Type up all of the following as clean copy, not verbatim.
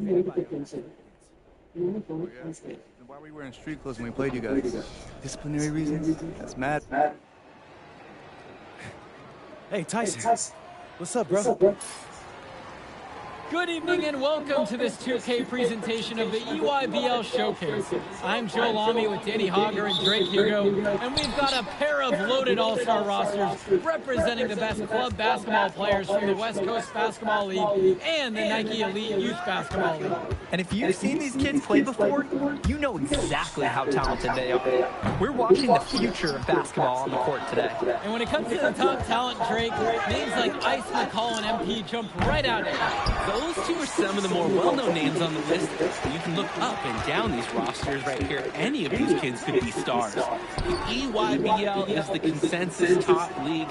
Why were you wearing street clothes when we played you guys? Disciplinary reasons? That's mad. Hey, Tyson. What's up, bro? Good evening and welcome to this 2K presentation of the EYBL Showcase. I'm Joe Lamy with Danny Hogger and Drake Hugo, and we've got a pair of loaded all-star rosters representing the best club basketball players from the West Coast Basketball League and the Nike Elite Youth Basketball League. And if you've seen these kids play before, you know exactly how talented they are. We're watching the future of basketball on the court today. And when it comes to the top talent, Drake, names like Ice McCall and MP jump right out at you. Those two are some of the more well-known names on the list. You can look up and down these rosters right here. Any of these kids could be stars. The EYBL is the consensus top league.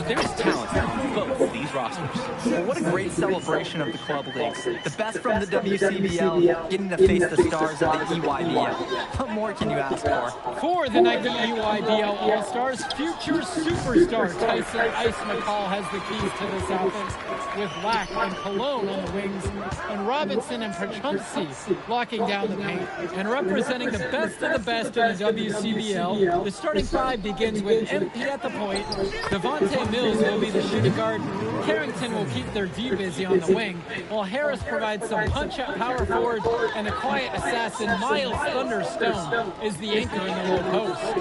There's talent on both these rosters. Well, what a great celebration of the club leagues. The best from the WCBL getting to face the stars of the EYBL. What more can you ask for? For the Nike EYBL All-Stars, future superstar Tyson Ice McCall has the keys to this offense, with Lack and Cologne on the wings, and Robinson and Pachumsi locking down the paint. And representing the best of the best in the WCBL, the starting five begins with MP at the point, Devontae Mills will be the shooting guard, Carrington will keep their D busy on the wing, while Harris provides some punch-up power forward, and the quiet assassin Miles Thunderstone is the anchor in the low post.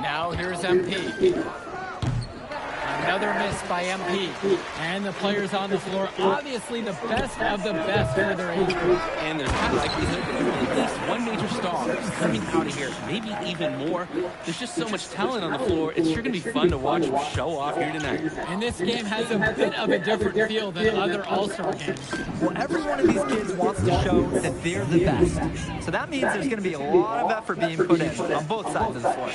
Now here's MP. Another miss by MP. And the players on the floor, obviously the best of the best for their age group. And there's high likelihood that at least one major star is coming out of here, maybe even more. There's just so much talent on the floor. It's sure going to be fun to watch them show off here tonight. And this game has a bit of a different feel than other All-Star games. Well, every one of these kids wants to show that they're the best. So that means there's going to be a lot of effort being put in on both sides of the floor.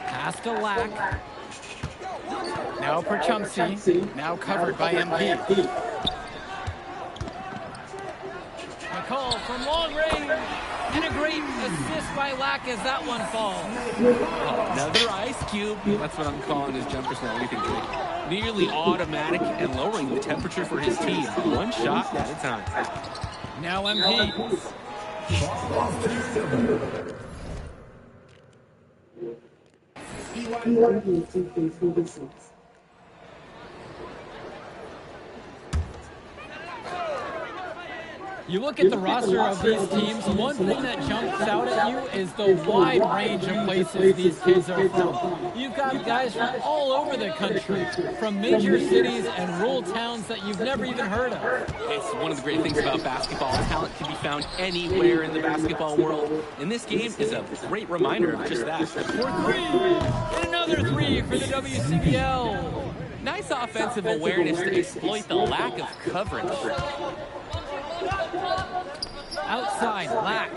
Pass to Lack. Now Pachumsi, now covered by MP. McCall from long range, and a great assist by Lack as that one falls. Another ice cube. That's what I'm calling his jumpers now. You can drink. Nearly automatic and lowering the temperature for his team. One shot at a time. Now MP. Nba2k26. You look at the roster of these teams, one thing that jumps out at you is the wide range of places these kids are from. You've got guys from all over the country, from major cities and rural towns that you've never even heard of. It's one of the great things about basketball. Talent can be found anywhere in the basketball world. And this game is a great reminder of just that. For three, and another three for the WCBL. Nice offensive awareness to exploit the lack of coverage. Outside, Lack.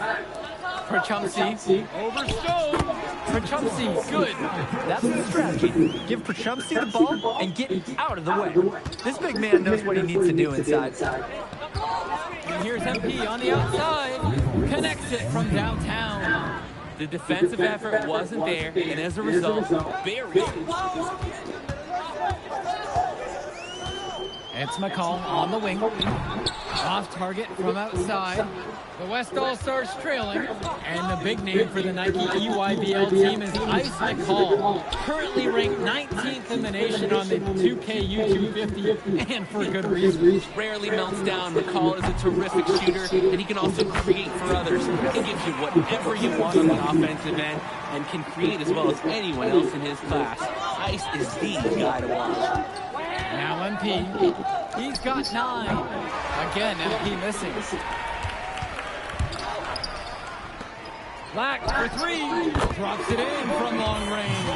Pachumsi, over Stone. Pachumsi, good. That's the strategy. Give Pachumsi the ball and get out of the way. This big man knows what he needs to do inside. And here's MP on the outside. Connects it from downtown. The defensive effort wasn't there, and as a result, buried it. It's McCall on the wing. Off target from outside. The West All-Stars trailing. And the big name for the Nike EYBL team is Ice McCall. Currently ranked 19th in the nation on the 2K YouTube 50, and for good reason. Rarely melts down. McCall is a terrific shooter, and he can also create for others. He gives you whatever you want on the offensive end, and can create as well as anyone else in his class. Ice is the guy to watch. Now MP, he's got 9. Again, MP missing. Lack for 3, drops it in from long range.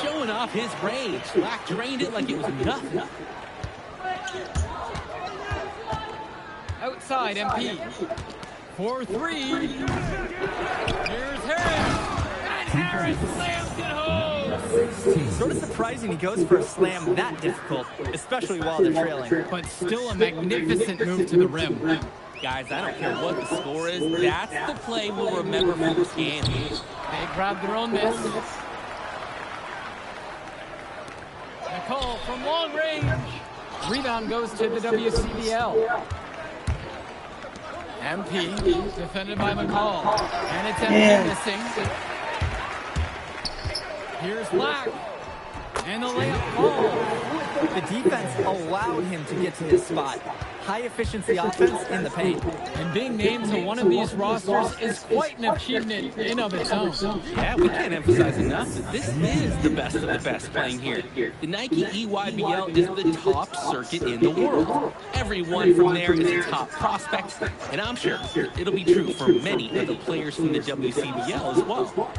Showing off his range. Lack drained it like it was nothing. Outside, MP. For 3. Here's Harris. And Harris slams it home. Sort of surprising he goes for a slam that difficult, especially while they're trailing. But still a magnificent move to the rim. Guys, I don't care what the score is. That's the play we'll remember from this game. They grab their own miss. McCall from long range. Rebound goes to the WCBL. MP defended by McCall. And it's MP missing. Here's Black. And the layup falls. The defense allowed him to get to his spot. High-efficiency offense in the paint. And being named to one of these rosters is quite an achievement in of its own. Yeah, we can't emphasize enough that this is the best of the best playing here. The Nike EYBL is the top circuit in the world. Everyone from there is a top prospect, and I'm sure it'll be true for many of the players from the WCBL as well.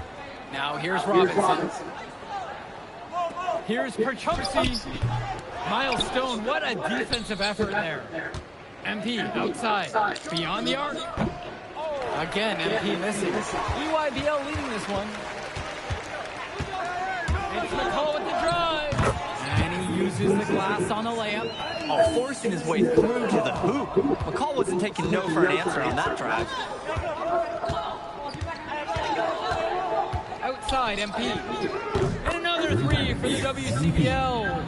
Now here's Robinson. Here's Perchumsi. Milestone, what a defensive effort there. MP outside, beyond the arc. Again, MP missing. EYBL leading this one. It's McCall with the drive. And he uses the glass on the layup. Oh, forcing his way through to the hoop. McCall wasn't taking no for an answer on that drive. Outside, MP. And another three for the WCBL.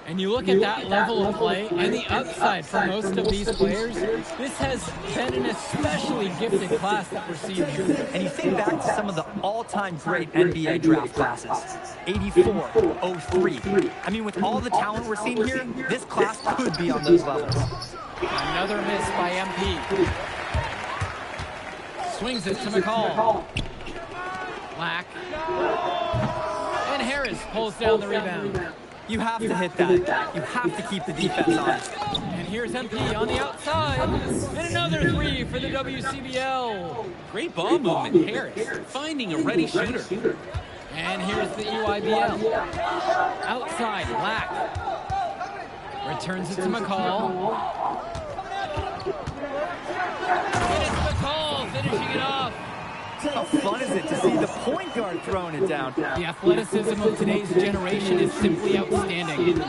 And you look at that level of play and the upside for most of these players, this has been an especially gifted class that we're seeing here. And you think back to some of the all-time great NBA draft classes, 84, 03. I mean, with all the talent we're seeing here, this class could be on those levels. Another miss by MP. Swings it to McCall. Lack. And Harris pulls down the rebound. You have to hit that. You have to keep the defense on. And here's MP on the outside. And another three for the WCBL. Great ball movement, Harris, finding a ready shooter. And here's the EYBL. Outside, Lack. Returns it to McCall. And it's McCall finishing it off. How fun is it to see the point guard throwing it down? The athleticism of today's generation is simply outstanding.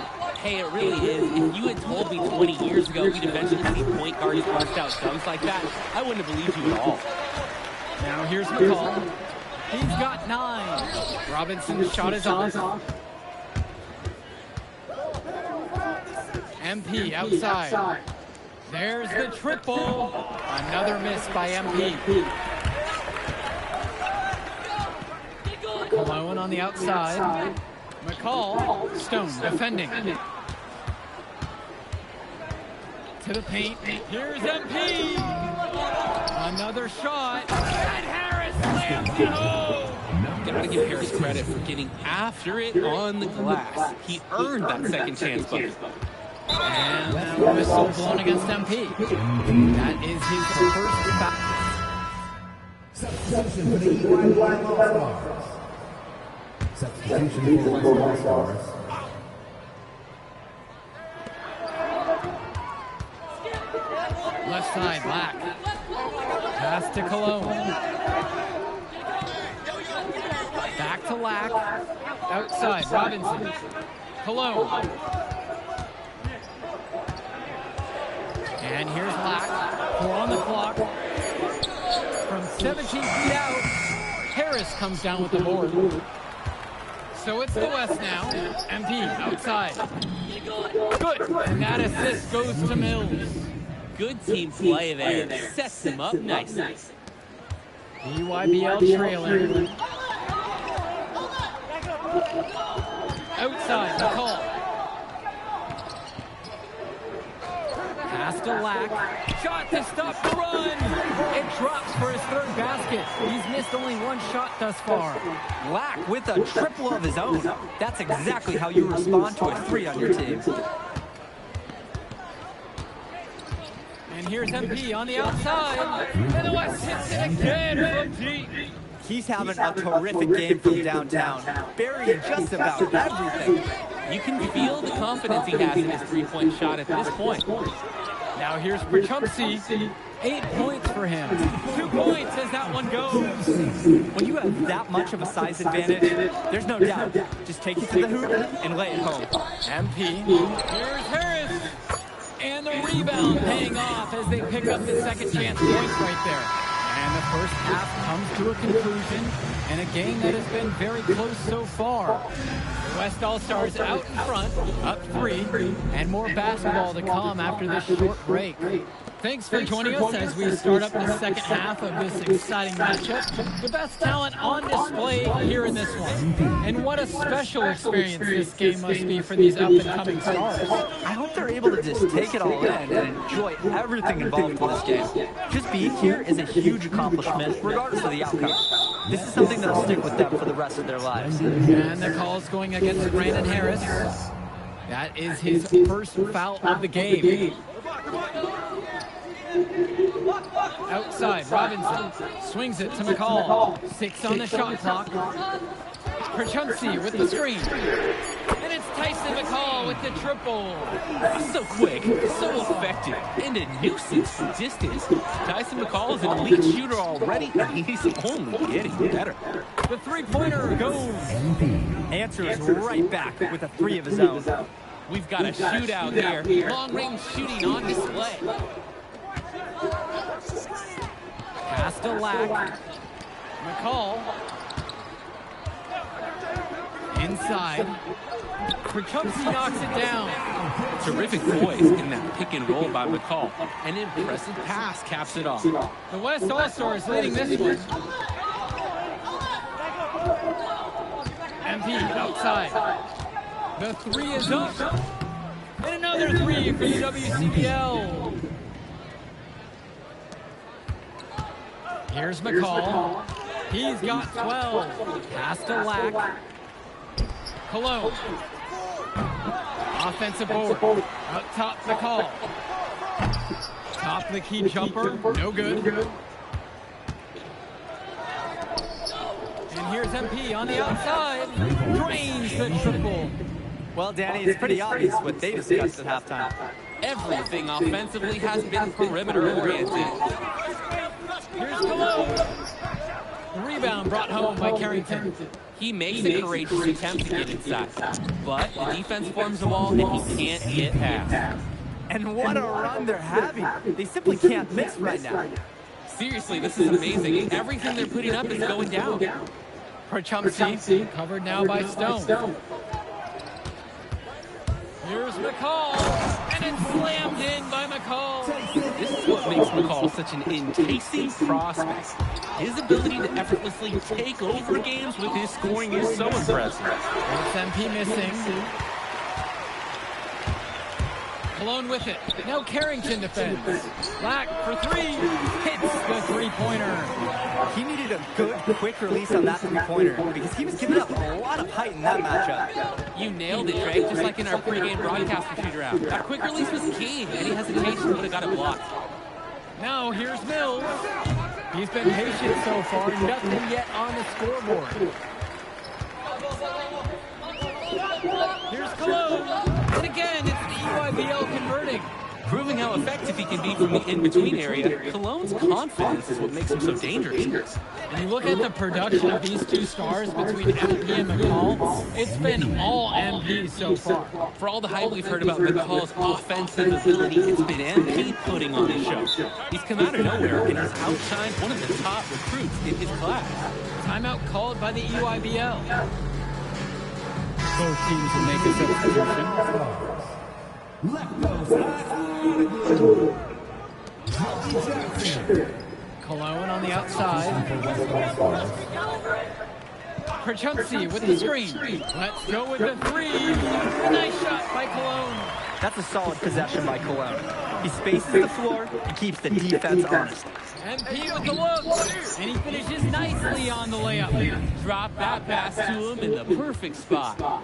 Hey, it really is. If you had told me 20 years ago we'd eventually see point guards bust out dunks like that, I wouldn't have believed you at all. Now here's McCall. He's got 9. Robinson's shot is off. MP outside. There's the triple. Another miss by MP. Malone on the outside. McCall, Stone defending. To the paint. Here's MP. Another shot. And Harris slams it home. Gotta give Harris credit for getting after it on the glass. He earned that second chance bucket. And that whistle blown against MP. That is his first foul. Substitution for the EYBL All-Stars. Substitution for the All-Stars. Left side, Black. Pass to Cologne. Back to Lack. Outside, Robinson. Cologne. And here's Lack. 4 on the clock. From 17 feet out, Harris comes down with the board. So it's the West now. MP outside. Good. And that assist goes to Mills. Good team play there. Sets him up nicely. EYBL trailing. Outside, McCall. Pass to Lack. Shot to stop the run. It drops for his third basket. He's missed only one shot thus far. Lack with a triple of his own. That's exactly how you respond to a 3 on your team. And here's MP on the outside. And the West hits it again from deep. He's having a terrific game from downtown, burying just about everything. You can feel the confidence he has in his three-point shot at this point. Now here's Perchumsi. 8 points for him. 2 points as that one goes. When you have that much of a size advantage, there's no doubt. Just take it to the hoop and lay it home. MP. Here's Harris. And the rebound paying off as they pick up the second chance points right there. And the first half comes to a conclusion in a game that has been very close so far. The West All-Stars out in front, up 3, and more basketball to come after this short break. Thanks for joining us as we start up the second half of this exciting matchup. The best talent on display here in this one. And what a special experience this game must be for these up-and-coming stars. I hope they're able to just take it all in and enjoy everything involved with this game. Just being here is a huge accomplishment, regardless of the outcome. This is something that'll stick with them for the rest of their lives. And the call's going against Brandon Harris. That is his first foul of the game. Outside, Robinson swings it to McCall. 6 on the shot clock. Perchunsi with the screen. And it's Tyson McCall with the triple. So quick, so effective, and a nuisance from distance. Tyson McCall is an elite shooter already, and he's only getting better. The three-pointer goes. Answers right back with a 3 of his own. We've got a shootout here. Long-range shooting on display. Pass to Lack. McCall. Inside. Perchunsi knocks it down. Terrific poise in that pick and roll by McCall. An impressive pass caps it off. The West All-Stars leading this one. MP outside. The 3 is up. And another 3 for the WCBL. Here's McCall. He's got 12. Pass to Lack. Cologne. Offensive board. Up top, McCall. Top the key jumper. No good. And here's MP on the outside. Drains the triple. Well, Danny, it's pretty obvious what they discussed at halftime. Everything offensively has been perimeter-oriented. Here's Cologne. Rebound brought home by Carrington. He makes a courageous attempt to get inside, but the defense forms a wall and he can't get past. And what a run they're having. They simply can't miss right now. Seriously, this is amazing. Everything they're putting up is going down. Perchunsi covered now by Stone. Here's McCall, and it's slammed in by McCall. This is what makes McCall such an enticing prospect. His ability to effortlessly take over games with his scoring is so impressive. It's MP missing. Cologne with it. Now Carrington defends. Lack for 3. Hits the three-pointer. He needed a good, quick release on that three-pointer because he was giving up a lot of height in that matchup. You nailed it, Drake, just like in our pregame broadcast for shoot-around. That quick release was key. Any hesitation would have got it blocked. Now here's Mills. He's been patient so far. Nothing yet on the scoreboard. Here's Cologne. And again, it's the EYBL converting. Proving how effective he can be from the in-between area, Cologne's confidence is what makes him so dangerous. When you look at the production of these two stars between MP and McCall, it's been all MP so far. For all the hype we've heard about McCall's offensive ability, it's been MP putting on the show. He's come out of nowhere and has outshined one of the top recruits in his class. Timeout called by the EYBL. Both teams will make a substitution. Cologne on the outside. Perchunsi with the screen. Let's go with the 3. Nice shot by Cologne. That's a solid possession by Cologne. He spaces the floor and keeps the defense honest. MP with the look. And he finishes nicely on the layup. Drop that pass to him in the perfect spot.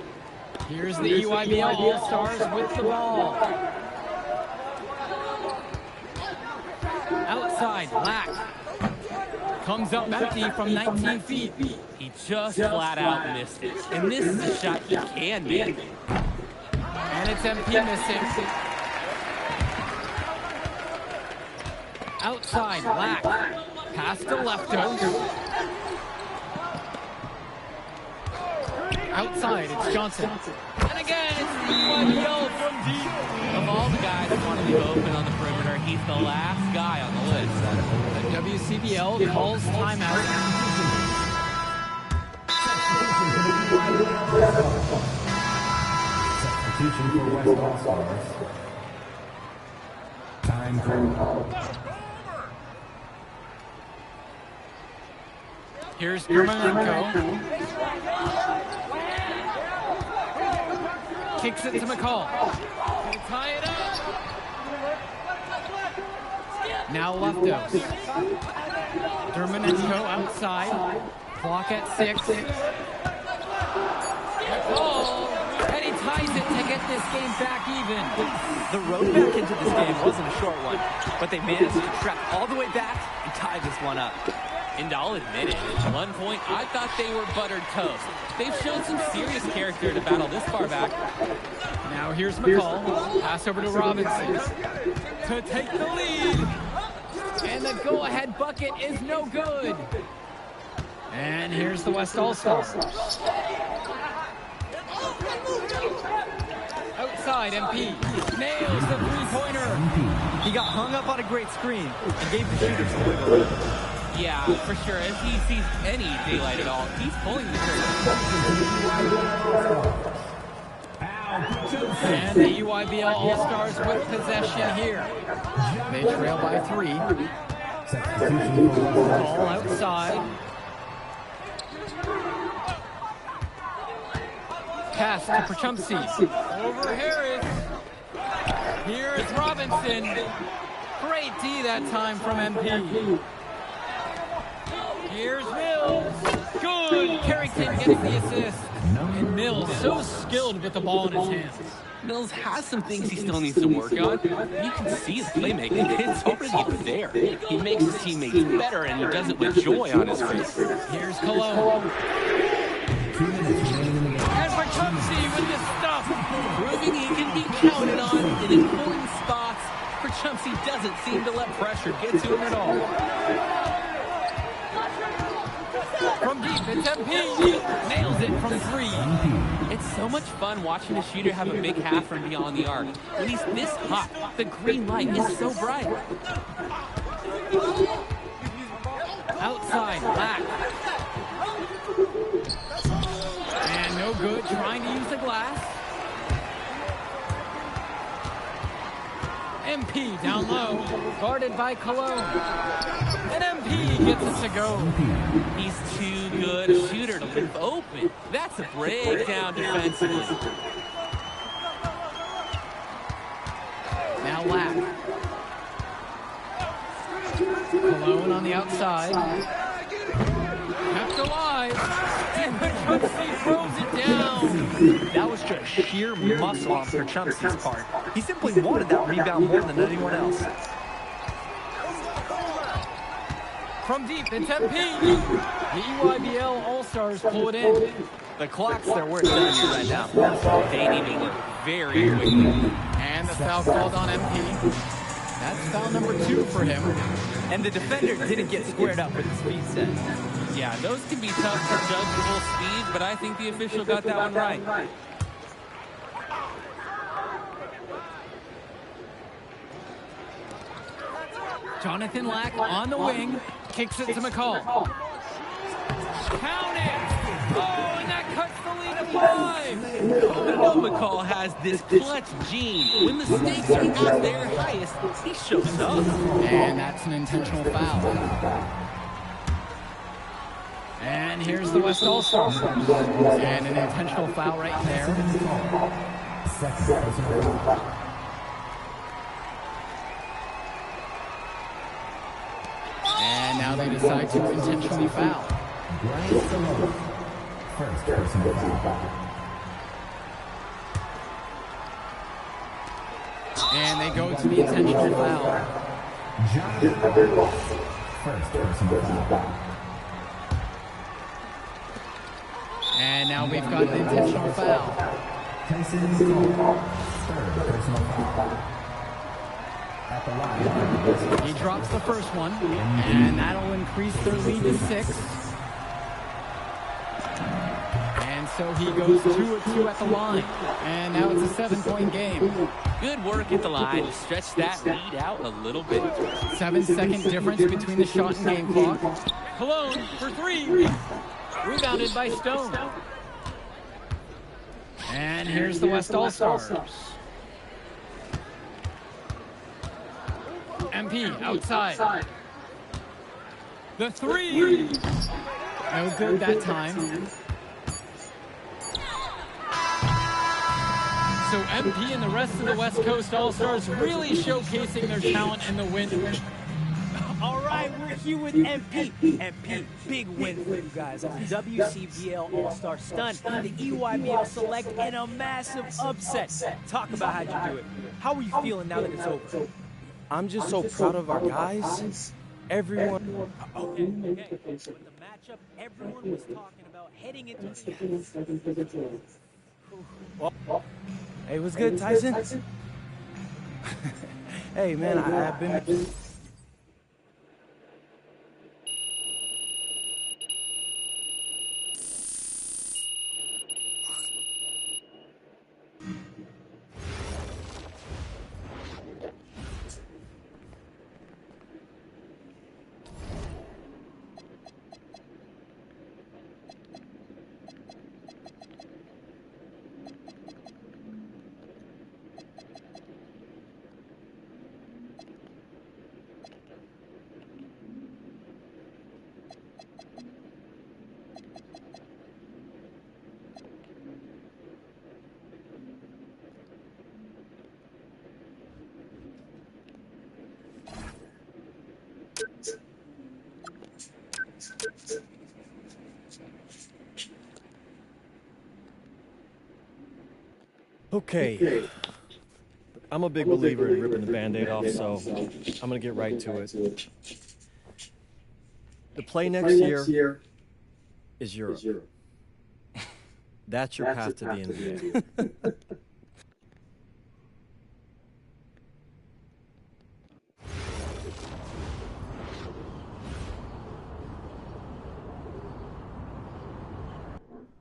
Here's the EYBL All-Stars with the ball. Outside, Lack. Comes up empty from 19 feet. He just flat out missed it. And this is a shot he can make. And it's MP missing. Outside, Lack. Pass to Lefto. Outside, it's Johnson. And again, it's the EYBL from deep. Of all the guys doesn't want to leave open on the perimeter. He's the last guy on the list. The WCBL calls timeout. Substitution for West All-Stars. Time call. Here's Nba2k. Kicks it to McCall. He'll tie it up. Now Leftos. Nba2k outside. Clock at 6. McCall. And he ties it to get this game back even. The road back into this game wasn't a short one, but they managed to track all the way back and tie this one up. And I'll admit it, at one point, I thought they were buttered toast. They've shown some serious character to battle this far back. Now here's McCall. Pass over to Robinson to take the lead. And the go-ahead bucket is no good. And here's the West All-Stars. Outside, MP nails the three-pointer. He got hung up on a great screen and gave the shooter some wiggle room. Yeah, for sure. If he sees any daylight at all, he's pulling the trigger. And the EYBL All-Stars with possession here. They trail by 3. Ball outside. Pass to Perchumsey. Over Harris. Here is Robinson. Great D that time from MP. Here's Mills. Good. Carrington gets the assist. And Mills, so skilled with the ball in his hands. Mills has some things he still needs to work on. You can see his playmaking. It's already there. He makes his teammates better, and he does it with joy on his face. Here's Cologne. And Perchumsey with the stuff. Proving he can be counted on in important spots. Perchumsey doesn't seem to let pressure get to him at all. From deep, it's MP. Nails it from 3. It's so much fun watching a shooter have a big half from beyond the arc. When he's this hot, the green light is so bright. Outside, Black. And no good, trying to use the glass. MP down low, guarded by Cologne. And MP gets it to go. He's too good a shooter to leave open. That's a breakdown defensively. Now Lack. Cologne on the outside. Kept alive. And Perchumsey throws it down. That was just sheer muscle on Perchumsey's part. He simply wanted that rebound more than anyone else. From deep, it's MP. The EYBL All-Stars pull it in. The clock's their worst enemy right now. They need to work very quickly. And the foul called on MP. That's foul number 2 for him. And the defender didn't get squared up with his speed set. Yeah, those can be tough to judge full speed, but I think the official got that one right. Jonathan Lack on the wing. Kicks it to McCall. Count it! Oh, and that cuts the lead to 5. McCall has this clutch gene. When the stakes are at their highest, he shows up. And that's an intentional foul. And here's the West All-Stars. And an intentional foul right there. And now they decide to intentionally foul. First personal foul. And they go to the intentional foul. First personal foul. And now we've got an intentional foul. Tyson Cole. Third personal foul. At the line. He drops the first one, and that'll increase their lead to 6. And so he goes 2 of 2 at the line. And now it's a 7-point game. Good work at the line to stretch that lead out a little bit. 7-second difference between the shot and game clock. Cologne for 3. Rebounded by Stone. And here's the West All-Stars. MP outside. The 3. No good that time. So MP and the rest of the West Coast All-Stars really showcasing their talent in the win. All right, we're here with MP. MP, big win for you guys. WCBL All-Star stun, the EYBL Select, and a massive upset. Talk about how'd you do it. How are you feeling now that it's over? I'm just so proud of our guys. Everyone. Okay. But the matchup everyone was talking about heading into the Hey, what's good, Tyson? Hey, man, I've been... Okay. I'm a big believer in ripping the Band-Aid off, so I'm going to get right to it. The play next year is Europe. That's your path to the NBA.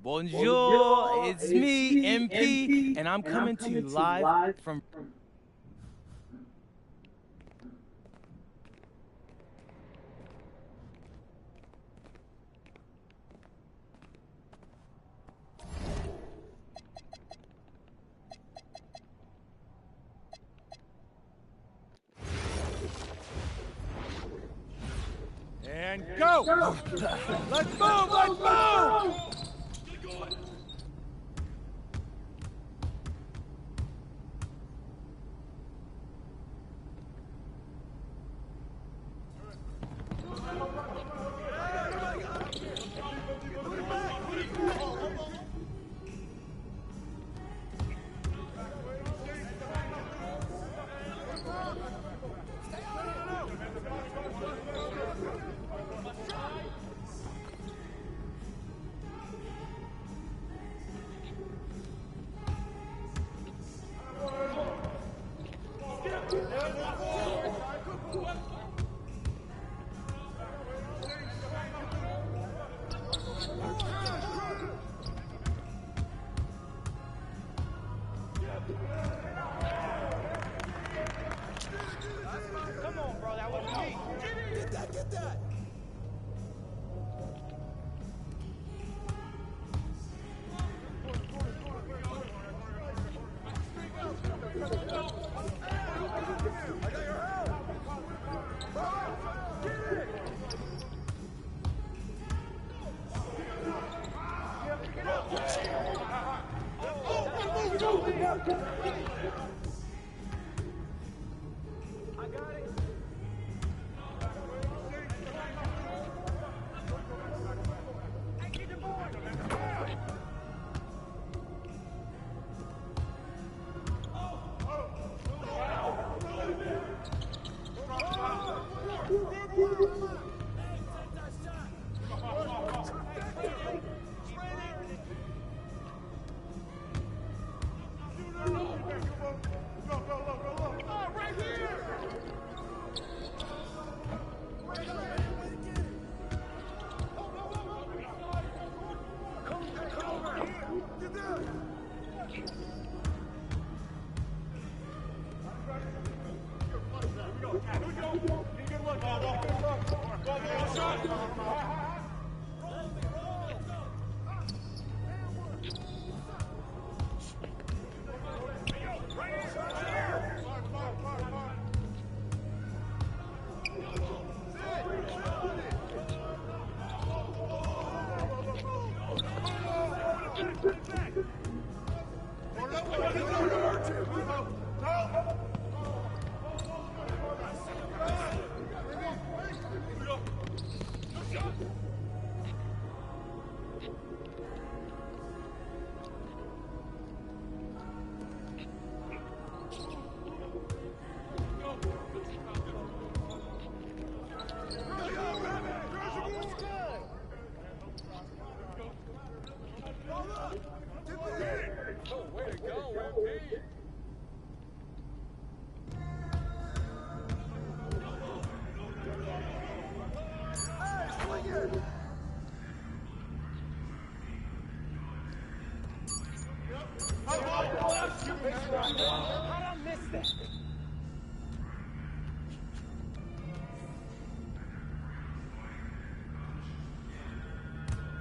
Bonjour, it's me, MP, and I'm coming to you live from... And go! Let's move! Let's move!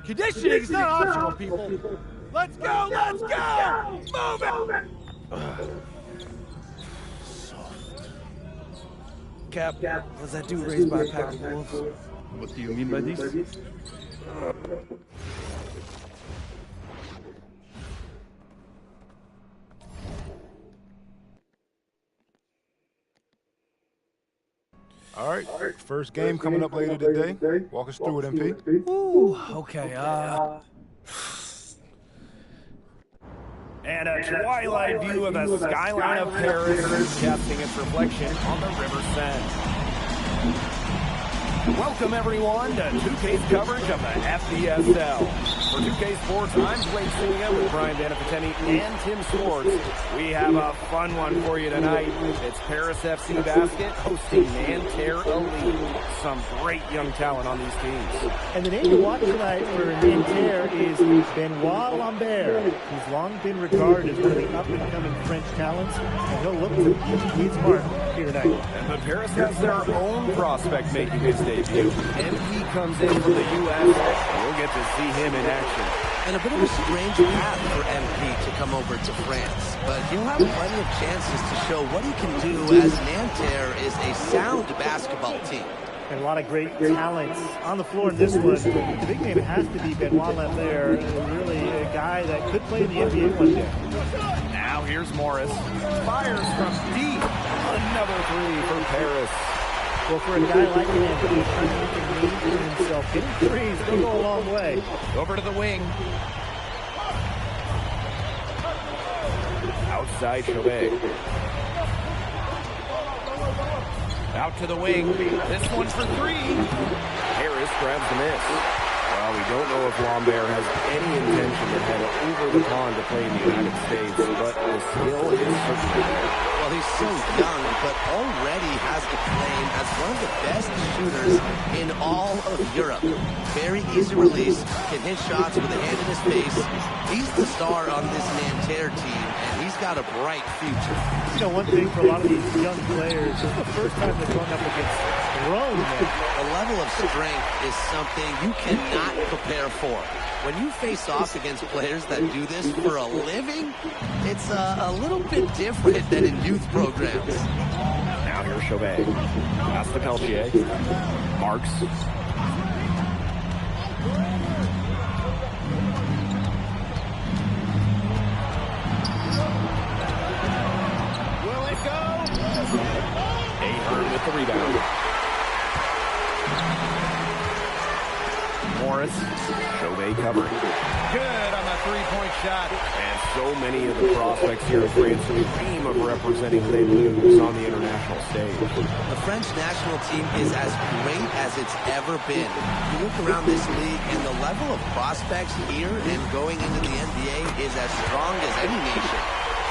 Conditioning is not optional, people. Let's go, let's go! Move it! Cap, what does that do raised by a pack of wolves? What do you mean by this? All right, first game coming up later today. Walk us through it, MP. Ooh, okay, And a twilight view of the skyline of Paris, casting its reflection on the River Seine. Welcome, everyone, to 2K's coverage of the FBSL. For 2K Sports, I'm Blake Senior with Brian Danapateni and Tim Swartz. We have a fun one for you tonight. It's Paris FC Basket hosting Nanterre Elite. Some great young talent on these teams. And the name to watch tonight for Nanterre is Benoit Lambert. He's long been regarded as one of the up-and-coming French talents, and he'll look to keep his mark here tonight. And the Paris has their own prospect making his debut. MP comes in from the U.S. We'll get to see him in action. And a bit of a strange path for MP to come over to France, but he'll have plenty of chances to show what he can do as Nanterre is a sound basketball team. And a lot of great talents on the floor in this one. The big name has to be Benoit Lambert, really a guy that could play in the NBA one day. Now here's Morris. Fires from deep. Another three for Paris. Well, for a guy like him, he's trying to make a name for himself. Hitting threes, they'll go a long way. Over to the wing. Outside Chauvet. Out to the wing. This one for three. Harris grabs the miss. Well, we don't know if Lambert has any intention to head over the pond to play in the United States, but the skill is certainly there. Well, he's so young, but already has the claim as one of the best shooters in all of Europe. Very easy release, can hit shots with a hand in his face. He's the star on this Nanterre team, and he's got a bright future. You know, one thing for a lot of these young players, this is the first time they're going up against grown men. The level of strength is something you cannot prepare for. When you face off against players that do this for a living, it's a little bit different than in youth programs. Now here's Chauvet. Pass to Peltier. Marks. Will it go? Ahern with the rebound. Morris. Chauvet covering. Good on the three-point shot. And so many of the prospects here in France who dream of representing Les Bleus on the international stage. The French national team is as great as it's ever been. You look around this league, and the level of prospects here and going into the NBA is as strong as any nation.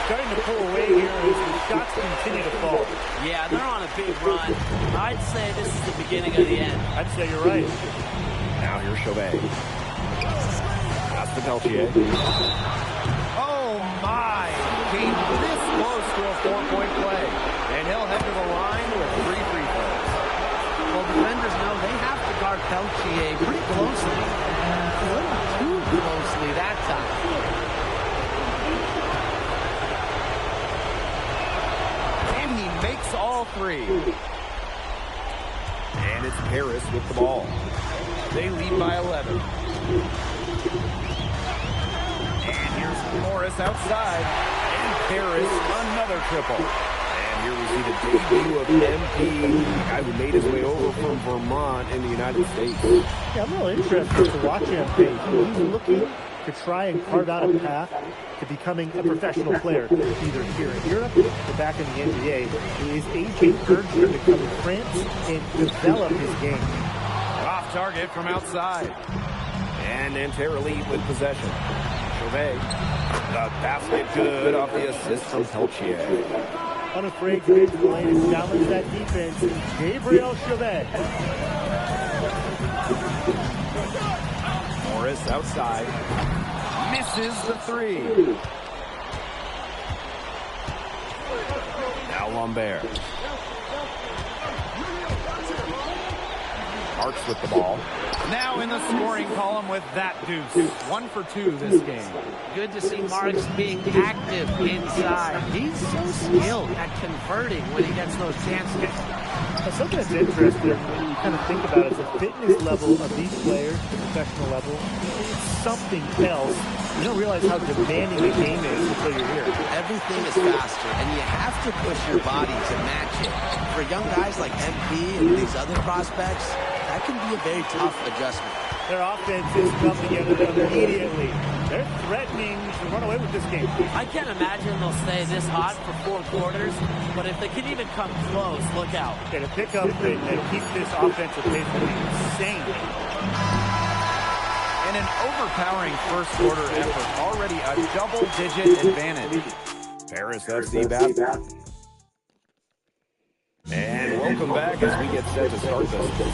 Starting to pull away here as the shots continue to fall. Yeah, they're on a big run. I'd say this is the beginning of the end. I'd say you're right. Now here's Chauvet. Pass to Peltier. Oh, my. Came this close to a four-point play. And he'll head to the line with 3 makes all three. And it's Paris with the ball. They lead by 11. And here's Morris outside. And Paris, another triple. And here we see the debut of MP, the guy who made his way over from Vermont in the United States. Yeah, I'm really interested to watch MP. He's looking to try and carve out a path to becoming a professional player, either here in Europe or back in the NBA. His agent urged him to come to France and develop his game. Off target from outside. And Nanterre lead with possession. Chauvet, the basket good off the assist from Peltier. Unafraid to get to the lane and challenge that defense, Gabriel Chauvet. Morris outside. Misses the three. Now Lambert. Marks with the ball. Now in the scoring column with that deuce. 1 for 2 this game. Good to see Marks being active inside. He's so skilled at converting when he gets those chances. Something that's interesting when you kind of think about it is the fitness level of these players, the professional level. It's something else. You don't realize how demanding the game is until you're here. Everything is faster, and you have to push your body to match it. For young guys like MP and these other prospects, that can be a very tough adjustment. Their offenses come together immediately. They're threatening to run away with this game. I can't imagine they'll stay this hot for 4 quarters, but if they can even come close, look out. Okay, to pick up and keep this offensive pace will be insane. And an overpowering first quarter effort. Already a double-digit advantage. Paris FC back. And welcome back as we get set to start this.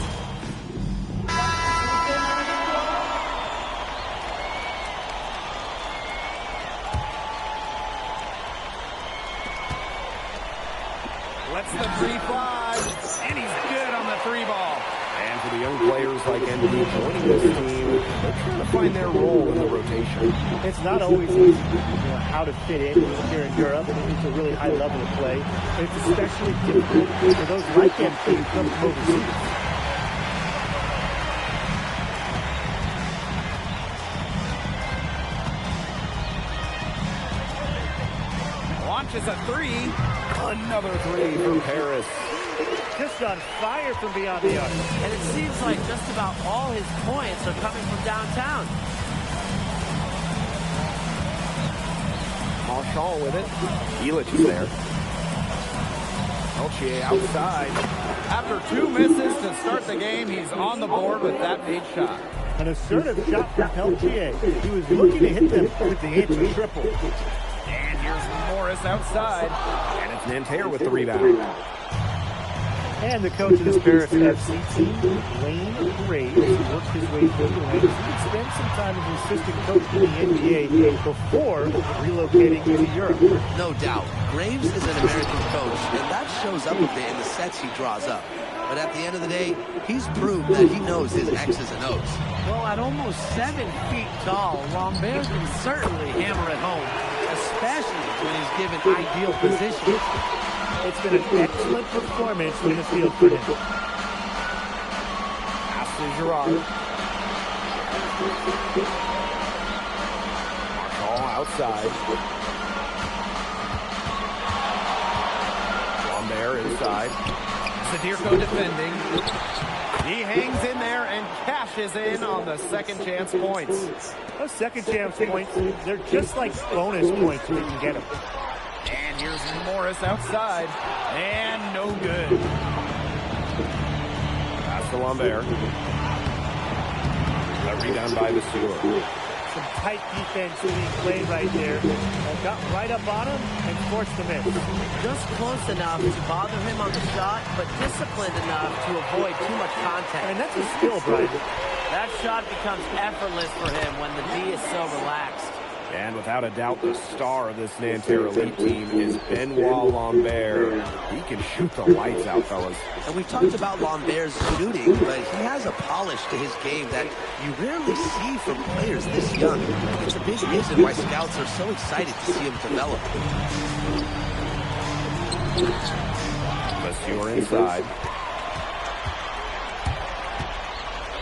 Lets the three fly, and he's good on the 3-ball. And for the young players like NB joining this team, they're trying to find their role in the rotation. It's not always easy, how to fit in here in Europe. It's a really high level of play. And it's especially difficult for those like MP who come from overseas. Launches a 3. Another 3 from Paris. Just on fire from beyond the arc. And it seems like just about all his points are coming from downtown. Marchand with it. Elic is there. Peltier outside. After 2 misses to start the game, he's on the board with that made shot. An assertive shot from Peltier. He was looking to hit them with the answer triple. And here's Morris outside. And it's Nanterre with the rebound. And the coach of this Paris FC team, Wayne Graves, worked his way through the ranks. He spent some time as an assistant coach in the NBA before relocating to Europe. No doubt. Graves is an American coach, and that shows up a bit in the sets he draws up. But at the end of the day, he's proved that he knows his X's and O's. Well, at almost 7 feet tall, Lambert can certainly hammer it home, especially when he's given ideal positions. It's been an excellent performance in the field for him. Pass to Girard. Marshall outside. Lambert inside. Sadirko defending. He hangs in there and cashes in on the second chance points. Those second chance points, they're just like bonus points when you can get them. And here's Morris outside. And no good. Pass to Lambert. A rebound by Vasseur. Some tight defense being played right there. Got right up on him and forced the miss. Just close enough to bother him on the shot, but disciplined enough to avoid too much contact. And that's a skill, Brian. That shot becomes effortless for him when the D is so relaxed. And without a doubt, the star of this Nanterre Elite team is Benoit Lambert. He can shoot the lights out, fellas. And we've talked about Lambert's shooting, but he has a polish to his game that you rarely see from players this young. It's a big reason why scouts are so excited to see him develop. Secure inside.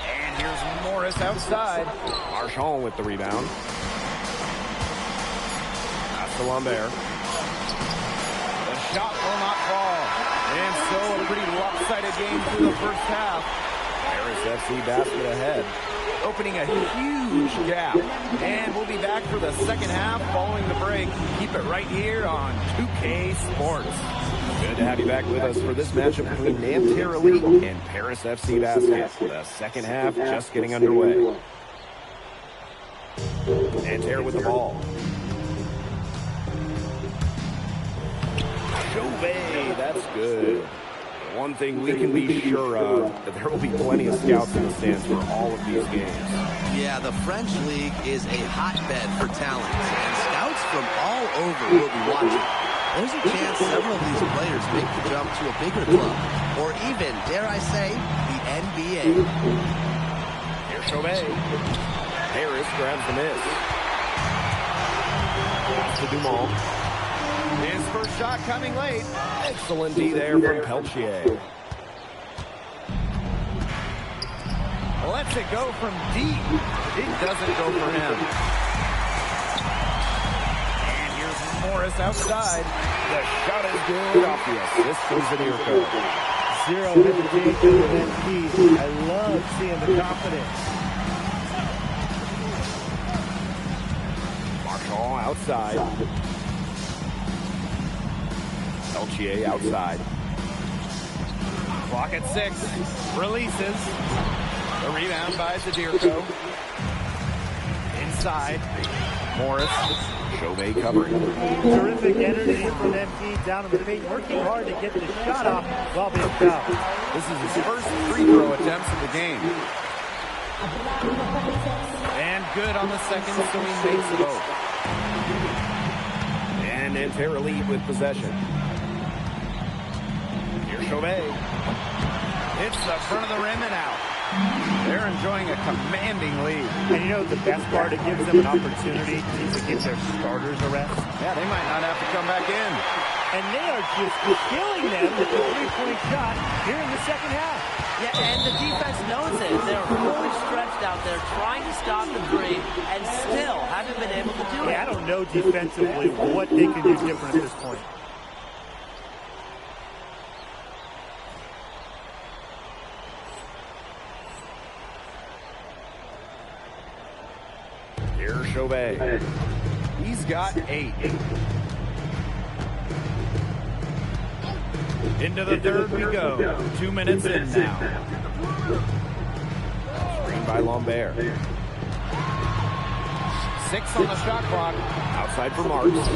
And here's Morris outside. Marchand with the rebound. Pass to Lambert. The shot will not fall. And so a pretty lopsided game through the first half. Paris FC basket ahead, opening a huge gap. And we'll be back for the second half following the break. Keep it right here on 2K Sports. Good to have you back with us for this matchup between Nanterre Elite and Paris FC Basket. The second half just getting underway. Nanterre with the ball. Chauvet, that's good. One thing we can be sure of, that there will be plenty of scouts in the stands for all of these games. Yeah, the French League is a hotbed for talent, and scouts from all over will be watching. There's a chance several of these players make the jump to a bigger club, or even, dare I say, the NBA. Here's Chauvet. Harris grabs the miss. Pass to Dumont. His first shot coming late. Excellent D there from Peltier. Lets it go from deep. It doesn't go for him. And here's Morris outside. The shot is good off the assist from Zadirko. Zero hesitation with MP. I love seeing the confidence. Marchand outside. Peltier outside. Clock at 6. Releases. The rebound by Zadirko. Inside. Morris. Chauvet covering. Terrific energy from MP down in the paint, working hard to get the shot off while being fouled. This is his first free throw attempts of the game. And good on the second, so he makes both. And Nanterre Elite with possession. Here's Chauvet. Hits the front of the rim and out. They're enjoying a commanding lead. And you know the best part, it gives them an opportunity to give their starters a rest. Yeah, they might not have to come back in. And they are just killing them with the three-point shot here in the second half. Yeah, and the defense knows it. They're fully stretched out there trying to stop the three and still haven't been able to do it. Yeah, I don't know defensively what they can do different at this point. Here's Chauvet. He's got 8. Into the third we go. 2 minutes in now. Screen by Lambert. 6 on the shot clock. Outside for Marks.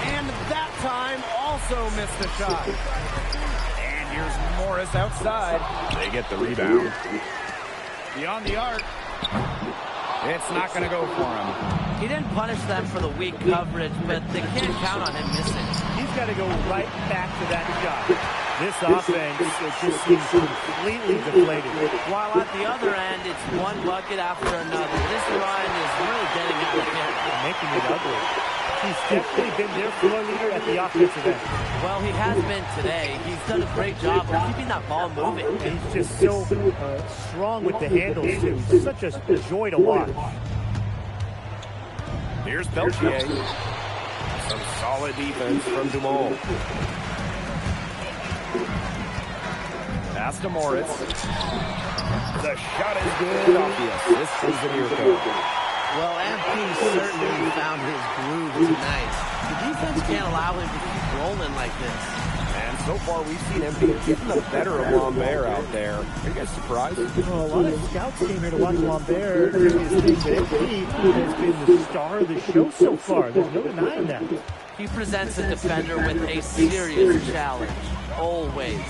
And that time also missed the shot. And here's Morris outside. They get the rebound. Beyond the arc. It's not going to go for him. He didn't punish them for the weak coverage, but they can't count on him missing. He's got to go right back to that shot. This offense just seems completely deflated. While at the other end, it's one bucket after another. This run is really getting out of hand. Making it ugly. He's definitely been their floor leader at the offensive end. Well, he has been today. He's done a great job of keeping that ball moving. And he's just so strong with the handles, too. He's such a joy to watch. Here's Peltier. Some solid defense from Dumont. Pass to Moritz. The shot is good off the assist from Zadirko. Well, MP certainly found his groove tonight. The defense can't allow him to keep rolling like this. And so far, we've seen MP getting the better of Lambert out there. Are you guys surprised? Well, a lot of scouts came here to watch Lambert. But MP has been the star of the show so far. There's no denying that. He presents a defender with a serious challenge, always.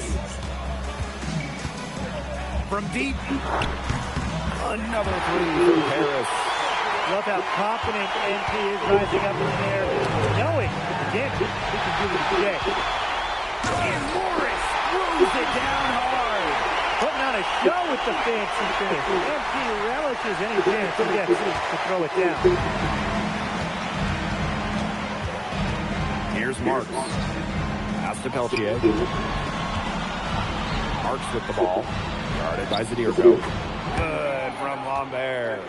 From deep, another three from Paris. Love how confident MP is rising up in the air, knowing, again, he can do it today. And Morris throws it down hard. Putting on a show with the fancy finish. MP relishes any chance he gets to throw it down. Here's Marks. Pass Pass to Peltier. Marks with the ball. Guarded by Zadirko. Good from Lambert.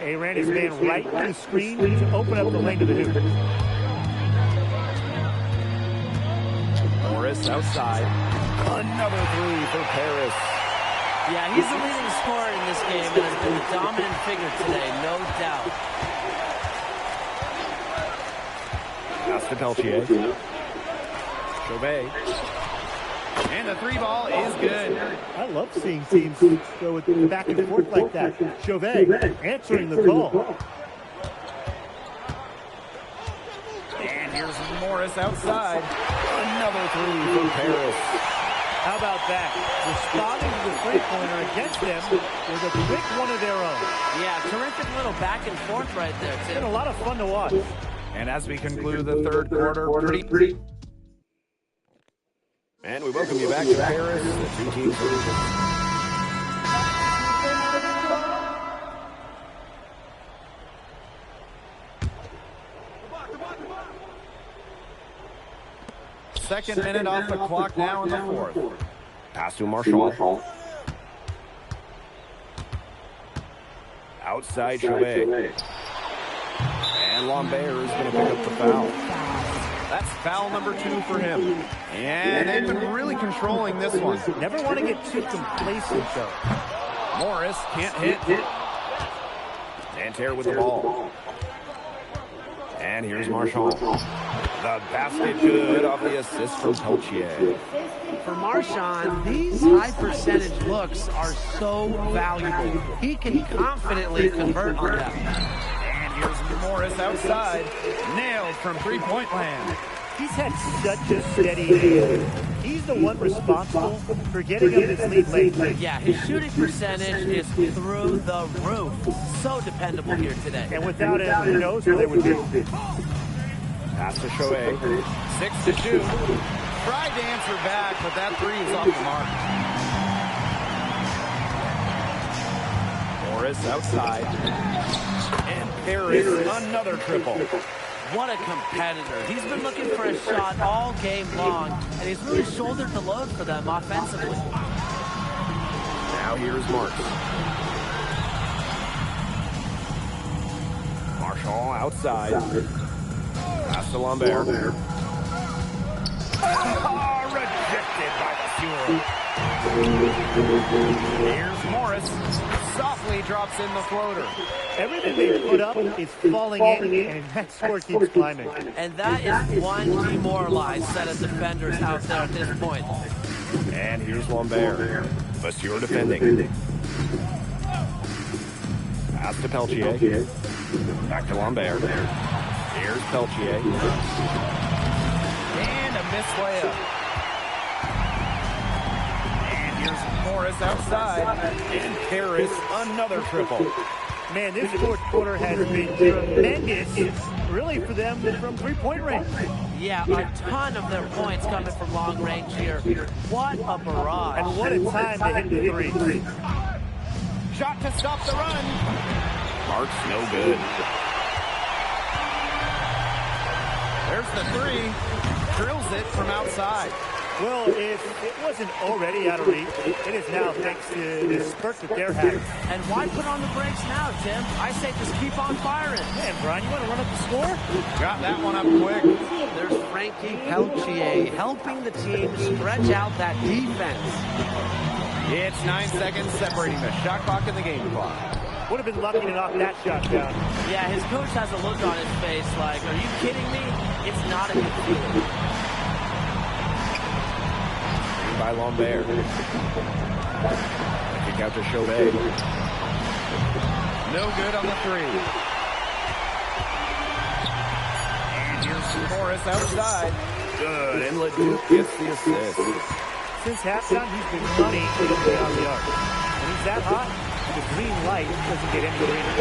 He ran his man right to the screen to open up the lane to the hoop. Morris outside. Another three for Paris. Yeah, he's the leading scorer in this game and has been the dominant figure today, no doubt. Pass to Peltier. Chauvet. And the three ball is good. I love seeing teams go with back and forth like that. Chauvet answering the call. And here's Morris outside. Another three for Paris. How about that? Responding to the three-pointer against them with a quick one of their own. Yeah, terrific little back and forth right there, It's too. been a lot of fun to watch. And as we conclude the third quarter, and we welcome you back to Paris. The two teams second minute off the clock now in the fourth. Pass to Marshall. Outside Chauvet. And Lambert is going to pick up the foul. That's foul number 2 for him. And they've been really controlling this one. Never want to get too complacent, though. Morris can't hit. Nanterre with the ball. And here's Marchand. The basket good off the assist from Peltier. For Marchand, these high-percentage looks are so valuable. He can confidently convert on them. And here's Morris outside. Nailed from three-point land. He's had such a steady game. He's the one responsible for getting up this lead late. Yeah, his shooting percentage is through the roof. So dependable here today. And without him, who knows where they would be. Pass to Chauvet. 6 to shoot. Tried to answer back, but that three is off the mark. Morris outside. And Paris another triple. What a competitor. He's been looking for a shot all game long, and he's really shouldered the load for them offensively. Now here's Marks. Marshall outside. Pass to Lambert. Oh, rejected by the Fuhrer. Here's Morris. Softly drops in the floater. Everything they put up is falling in, and that score keeps climbing. And that is one demoralized set of defenders out there at this point. And here's Lambert. Monsieur defending. Pass to Peltier. Back to Lambert. Here's Peltier. And a missed layup. And here's Morris outside. And Paris another triple. Man, this fourth quarter has been tremendous, really, for them from three-point range. Yeah, a ton of their points coming from long range here. What a barrage. And what a time to hit the three. Shot to stop the run. Mark's no good. There's the three. Drills it from outside. Well, if it wasn't already out of reach, it is now thanks to the spurt that they're having. And why put on the brakes now, Tim? I say just keep on firing. Man, Brian, you want to run up the score? Got that one up quick. There's Frankie Peltier helping the team stretch out that defense. It's 9 seconds separating the shot clock and the game clock. Would have been lucky to knock that shot down. Yeah, his coach has a look on his face like, are you kidding me? It's not a good feeling. By Lambert. Kick out to Chauvet. No good on the three. And here's Morris outside. Good, and Leduc gets the assist. Since halftime, he's been running beyond the arc. When he's that hot, the green light doesn't get any greener.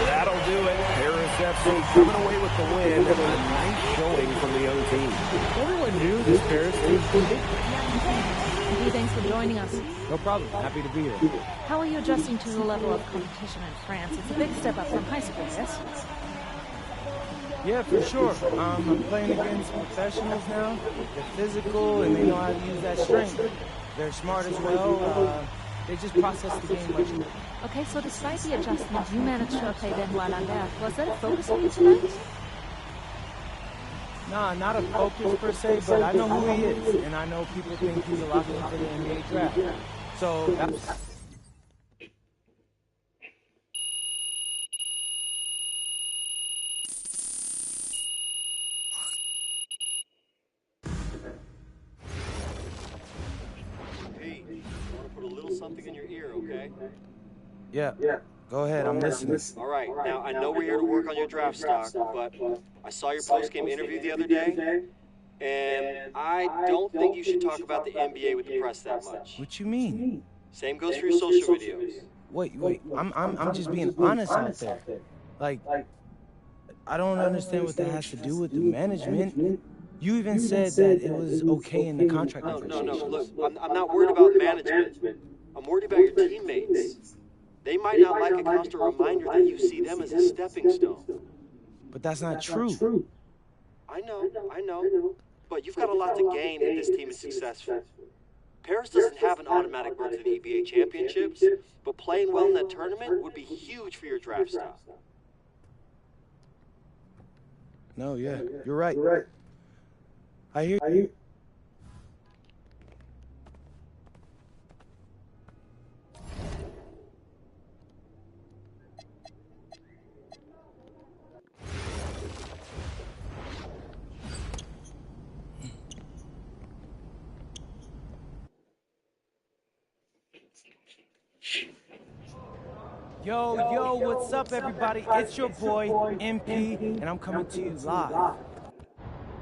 That'll do it. Paris FC coming away with the win. A nice showing from the young team. Everyone knew this Paris team could be. Thanks for joining us. No problem. Happy to be here. How are you adjusting to the level of competition in France? It's a big step up from high school, yes? Yeah, for sure. I'm playing against professionals now. They're physical and they know how to use that strength. They're smart as well. They just process the game much quicker. Okay, so despite the adjustment, you managed to play Benoit Lambert. Was that a focus for you tonight? Nah, not a focus per se, but I know who he is, and I know people think he's a lock into the NBA draft. So that's... Hey, I want to put a little something in your ear, okay? Yeah. Go ahead, I'm listening. All right, now I know we're here to work on your draft stock, but I saw your post-game interview the other day, and I don't think you should talk about the NBA with the press that much. What you mean? Same goes for your social videos. Wait, I'm just being honest out there. Like, I don't understand what that has to do with the management. You even said that it was okay in the contract negotiations. No, look, I'm not worried about management. I'm worried about your teammates. They might not like a constant reminder that you see them as a stepping stone. But that's not true. I know. But you've got a lot to gain if this team is successful. Paris doesn't have an automatic berth to the EBA championships, but playing well in that tournament would be huge for your draft stock. No, yeah, you're right. I hear you. Yo, what's up, everybody? It's your boy, MP, and I'm coming to you live.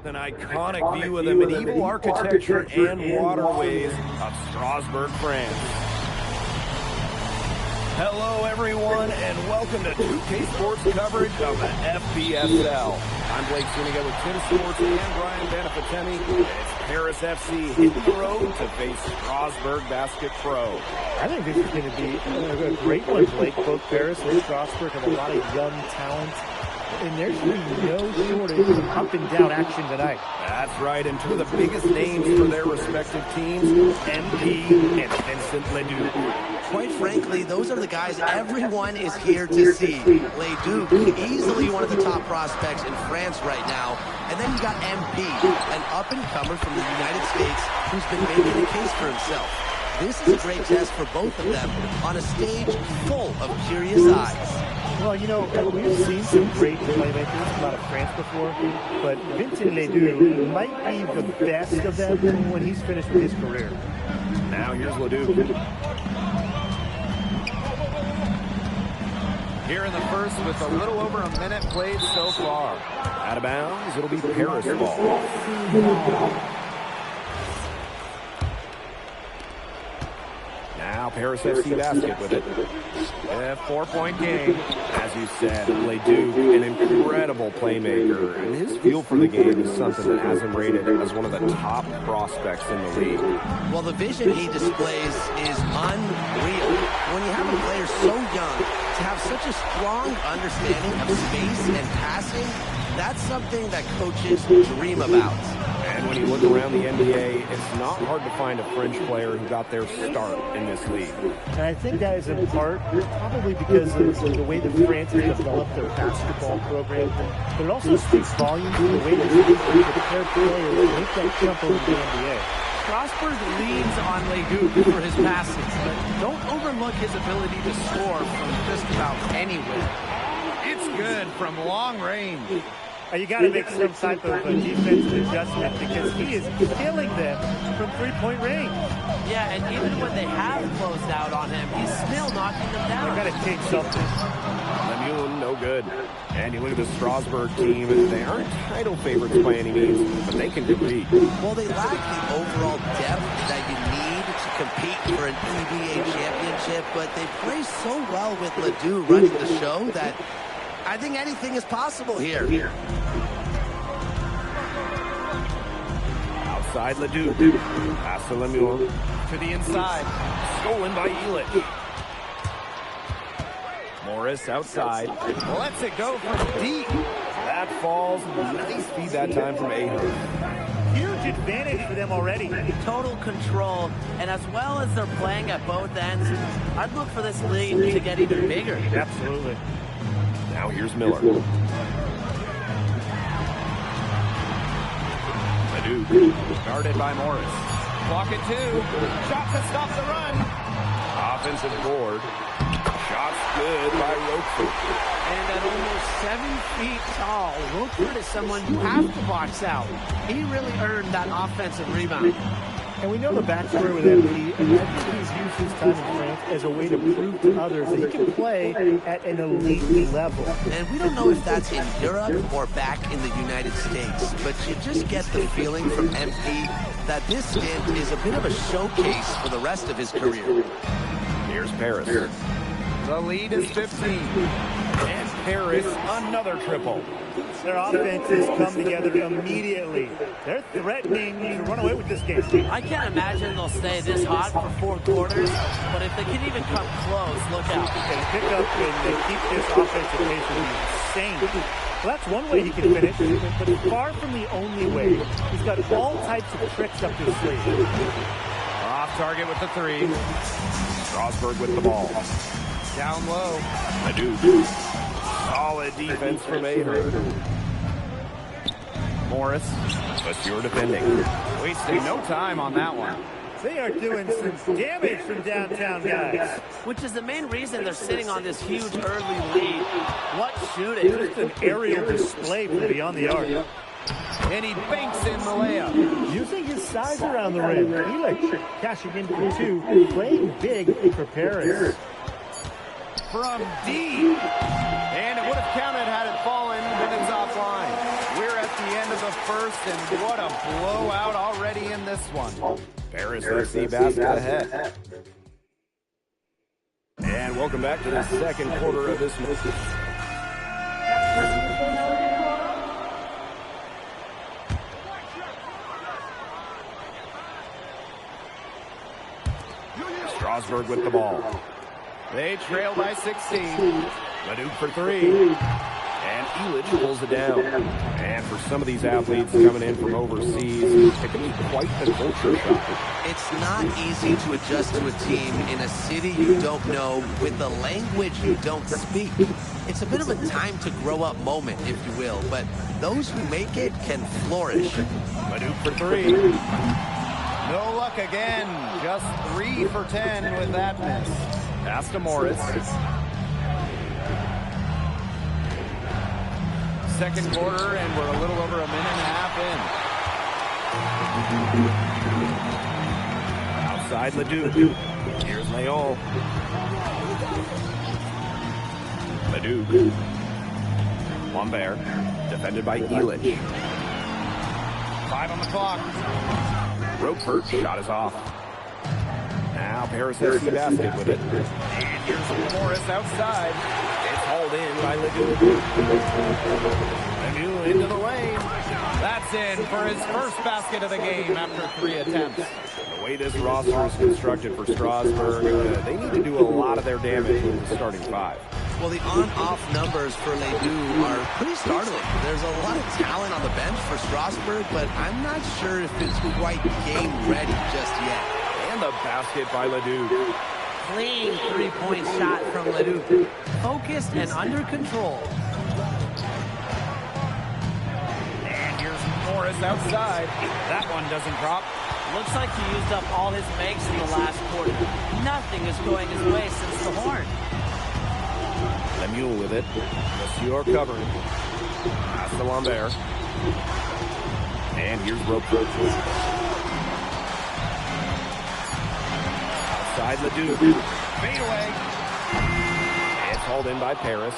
An iconic view of the medieval architecture and waterways of Strasbourg, France. Hello, everyone, and welcome to 2K Sports coverage of the FBSL. I'm Blake Zuniga with Tim Sports and Brian Benefatemi. It's Paris FC hitting the road to face Strasbourg Basket Pro. I think this is going to be a great one, Blake. Both Paris and Strasbourg have a lot of young talent. And there's really no shortage of up and down action tonight. That's right, and two of the biggest names for their respective teams, MP and Vincent Ledoux. Quite frankly, those are the guys everyone is here to see. Ledoux, easily one of the top prospects in France right now. And then you got MP, an up-and-comer from the United States who's been making a case for himself. This is a great test for both of them on a stage full of curious eyes. Well, you know, we've seen some great playmakers out of France before, but Vincent Ledoux might be the best of them when he's finished with his career. Now here's Ledoux. Here in the first with a little over a minute played so far. Out of bounds, it'll be Paris ball. Now Paris FC basket with it. A 4-point game. As you said, Ledoux, an incredible playmaker, and his feel for the game is something that has him rated as one of the top prospects in the league. Well, the vision he displays is unreal. When you have a player so young, to have such a strong understanding of space and passing, that's something that coaches dream about. And when you look around the NBA, it's not hard to find a French player who got their start in this league. And I think that is in part probably because of the way that France has developed their basketball program. But it also speaks volumes to the way that they prepare players to make that jump over the NBA. Strasbourg leans on Ledoux for his passes, but don't overlook his ability to score from just about anywhere. It's good from long range. You got to make some type of defensive adjustment because he is killing them from three-point range. Yeah, and even when they have closed out on him, he's still knocking them down. They got to change something. Lemuel, no good. And you look at the Strasbourg team, they aren't title favorites by any means, but they can compete. Well, they lack the overall depth that you need to compete for an EBA championship, but they play so well with Ledoux running the show that I think anything is possible here. Outside Ledoux. Pass to Lemuel. To the inside. Stolen by Elich. Morris outside. Lets it go from deep. That shot falls. Nice feed that time from Ahern. Huge advantage for them already. Total control, and as well as they're playing at both ends, I'd look for this lead to get even bigger. Absolutely. Now here's Miller. Leduc, guarded by Morris. Clock at 2. Shot to stop the run. Offensive board. Shots good by Roquefort. And at almost 7 feet tall, Roquefort is someone you have to box out. He really earned that offensive rebound. And we know the backstory with MP, and I think he's used his time in France as a way to prove to others that he can play at an elite level. And we don't know if that's in Europe or back in the United States, but you just get the feeling from MP that this stint is a bit of a showcase for the rest of his career. Here's Paris. The lead is 15. And Paris, another triple. Their offenses come together immediately. They're threatening to run away with this game. I can't imagine they'll stay this hot for 4 quarters, but if they can even come close, look out. They pick up and they keep this offensive pace will be insane. Well, that's one way he can finish, but far from the only way. He's got all types of tricks up his sleeve. Off target with the 3. Strasburg with the ball. Down low. Leduc. Solid defense from Ahern. Morris, secure defending. Wasting no time on that one. They are doing some damage from downtown, guys. Which is the main reason they're sitting on this huge early lead. What shooting? Just an aerial display from beyond the arc. And he banks in the layup. Using his size around the rim. Elix cashing in for 2, playing big for Paris. From deep. And it would have counted had it fallen, but it's offline. We're at the end of the first, and what a blowout already in this one. Paris FC basket ahead. And welcome back to the second quarter of this one. Strasburg with the ball. They trail by 16. Leduc for 3. And Elitch pulls it down. And for some of these athletes coming in from overseas, it can be quite the culture shock. It's not easy to adjust to a team in a city you don't know with a language you don't speak. It's a bit of a time to grow up moment, if you will, but those who make it can flourish. Leduc for 3. No luck again. Just 3 for 10 with that miss. Pass to Morris. Second quarter, and we're a little over a minute and a half in. Outside Leduc. Here's Leon. Leduc. Lambert. Defended by Elitch. 5 on the clock. Roquefort. Shot is off. Now Paris has the basket with it. And here's Morris outside. It's hauled in by Leduc. Lemieux into the lane. That's in for his first basket of the game after 3 attempts. The way this roster is constructed for Strasburg, they need to do a lot of their damage with the starting 5. Well, the on-off numbers for Ledoux are pretty startling. There's a lot of talent on the bench for Strasburg, but I'm not sure if it's quite game ready just yet. And the basket by Ledoux. Clean 3-point shot from Ledoux. Focused and under control. And here's Morris outside. That one doesn't drop. Looks like he used up all his makes in the last quarter. Nothing is going his way since the horn. Lemieux with it. Monsieur covered. Pass to Lambert. And here's Roquefort. Outside Ledoux. Fade away. It's hauled in by Paris.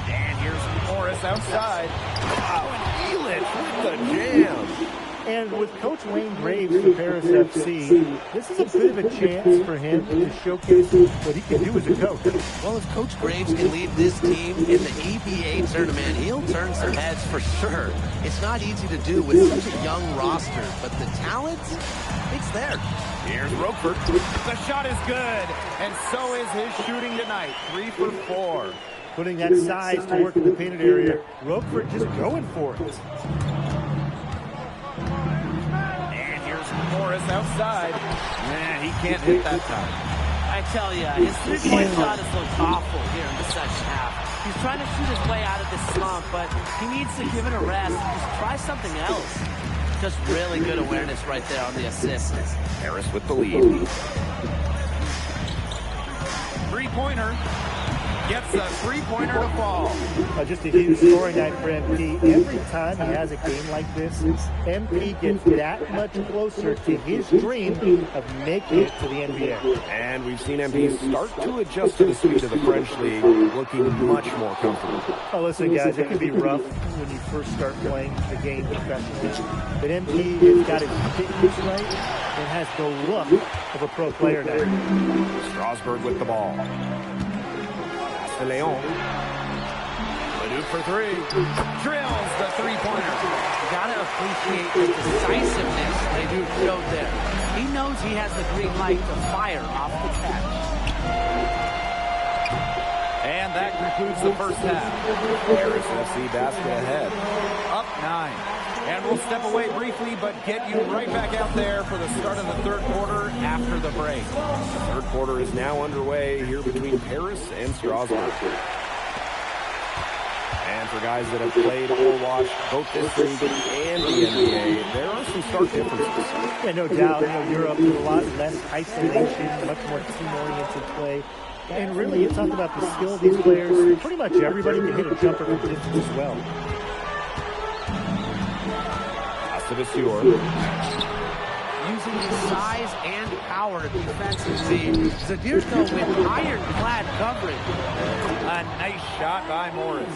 And here's Morris outside. Wow, and Elitch with the jam. And with Coach Wayne Graves for Paris FC, this is a bit of a chance for him to showcase what he can do as a coach. Well, if Coach Graves can lead this team in the EBA tournament, he'll turn some heads for sure. It's not easy to do with such a young roster, but the talent, it's there. Here's Roquefort. The shot is good, and so is his shooting tonight. 3 for 4. putting that size to work in the painted area. Roquefort just going for it. And here's Morris outside. Nah, he can't hit that time. I tell you, his three-point shot has looked awful here in the second half. He's trying to shoot his way out of this slump, but he needs to give it a rest and just try something else. Just really good awareness right there on the assist. Harris with the lead. Three-pointer. Gets a three-pointer to fall. Just a huge scoring night for MP. Every time he has a game like this, MP gets that much closer to his dream of making it to the NBA. And we've seen MP start to adjust to the speed of the French League, looking much more comfortable. Oh, listen, guys, it can be rough when you first start playing the game professionally. But MP has got his fitness right and has the look of a pro player now. Strasburg with the ball. Leon. Leduc for three. Drills the three-pointer. Gotta appreciate the decisiveness Leduc showed there. He knows he has the green light to fire off the catch. And that concludes the first half. Paris FC basket ahead. Up 9. And we'll step away briefly, but get you right back out there for the start of the third quarter after the break. The third quarter is now underway here between Paris and Strasbourg. And for guys that have played or watched both this league and the NBA, there are some stark differences. Yeah, no doubt. You know, Europe is a lot less isolation, much more team-oriented play. And really, you talk about the skill of these players. Pretty much everybody can hit a jumper from distance as well. Using his size and power defensively, Zadirko with ironclad coverage. A nice shot by Morris.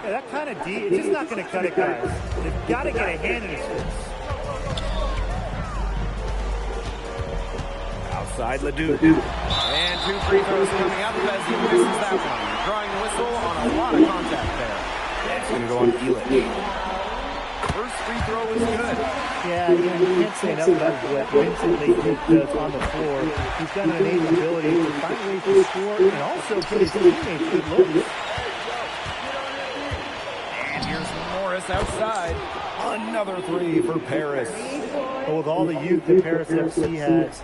Yeah, that kind of D, it's just not going to cut it, guys. They've got to get a hand in his face. Outside Leduc. And 2 free throws coming up as he misses that one. Drawing the whistle on a lot of contact there. It's going to go on Elich. First free throw is good. Yeah, you can't say enough about what Vincent Leduc does on the floor. He's got an innate ability to find ways to score and also give his teammates good looks. And here's Morris outside. Another three for Paris. Well, with all the youth that Paris FC has,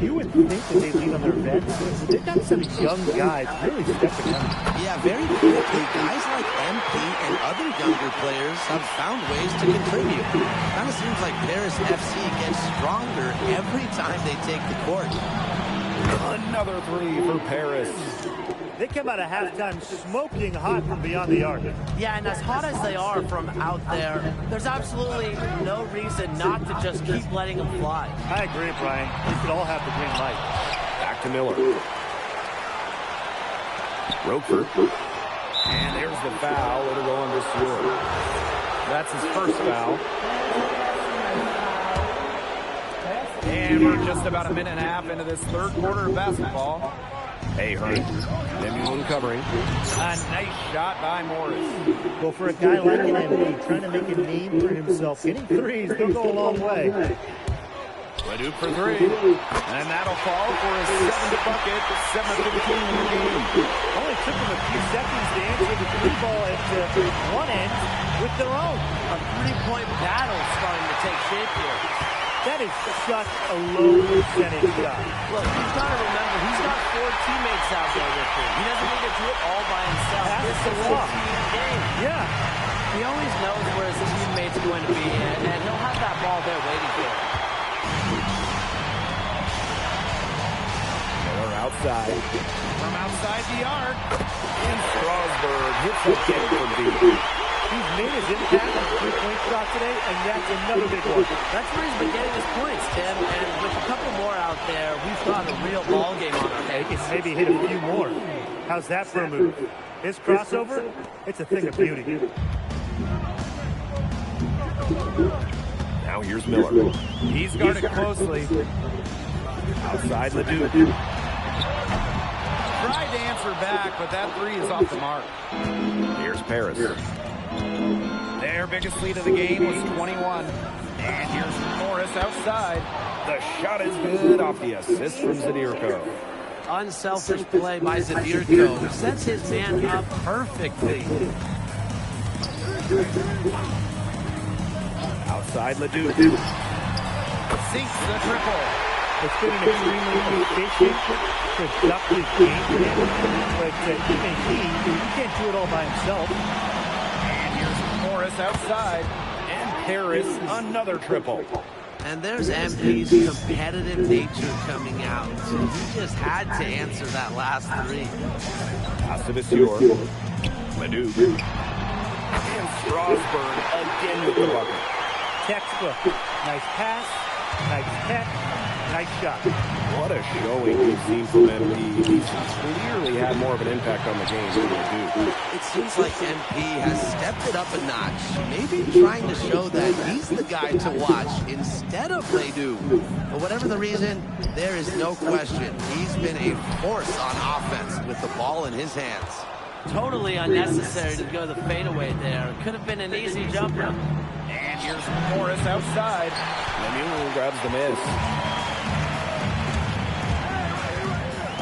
you would think that they lean on their vets. They've got some young guys really stepping up. Yeah, very quickly, guys like MP and other younger players have found ways to contribute. Kind of seems like Paris FC gets stronger every time they take the court. Another three for Paris. They come out of halftime smoking hot from beyond the arc. Yeah, and as hot as they are from out there, there's absolutely no reason not to just keep letting them fly. I agree, Brian. We could all have the green light. Back to Miller. Roquefort. And there's the foul. It'll go under Stewart. That's his first foul. And we're just about a minute and a half into this third quarter of basketball. Ahern. Lemuel covering. A nice shot by Morris. Well, for a guy like an MP trying to make a name for himself, getting threes, they'll go a long way. Leduc for three. And that'll fall for his 7th bucket. 7:15 in the game. Only took them a few seconds to answer the three ball at one end with their own. A 3-point battle starting to take shape here. That is such a low percentage shot. Look, you've got to remember, he's got 4 teammates out there with him. He doesn't need to do it all by himself. That's the law. law. Game. Yeah. He always knows where his teammates are going to be, and he'll have that ball there waiting for him. Miller outside. From outside the arc. And Strasburg hits a kick from deep. He's made his impact on the three-point shot today, and that's another big one. That's where he's been getting his points, Tim. And with a couple more out there, we've got a real ball game on our hands. Maybe hit a few more. How's that for a move? His crossover, it's a thing of beauty. Now here's Miller. He's guarded closely. Outside Leduc. Tried to answer back, but that three is off the mark. Here's Paris. Their biggest lead of the game was 21. And here's Morris outside. The shot is good off the assist from Zadirko. unselfish play by Nba2k26 sets his man up perfectly. Outside Ledoux. Sinks the triple. It's been an extremely efficient, productive game for him, but even he can't do it all by himself. And here's Morris outside, and Paris another triple. And there's MP's competitive nature coming out. He just had to answer that last three. Astavisur, Ledoux, and Strasburg again with the bucket. Textbook. Nice pass, nice catch, nice shot. What a showing we've seen from MP. He's clearly had more of an impact on the game than Ledoux. It seems like MP has stepped it up a notch, maybe trying to show that he's the guy to watch instead of Ledoux. But whatever the reason, there is no question he's been a force on offense with the ball in his hands. Totally unnecessary to go the fadeaway there. Could have been an easy jumper. And here's Morris outside. Lemuel grabs the miss.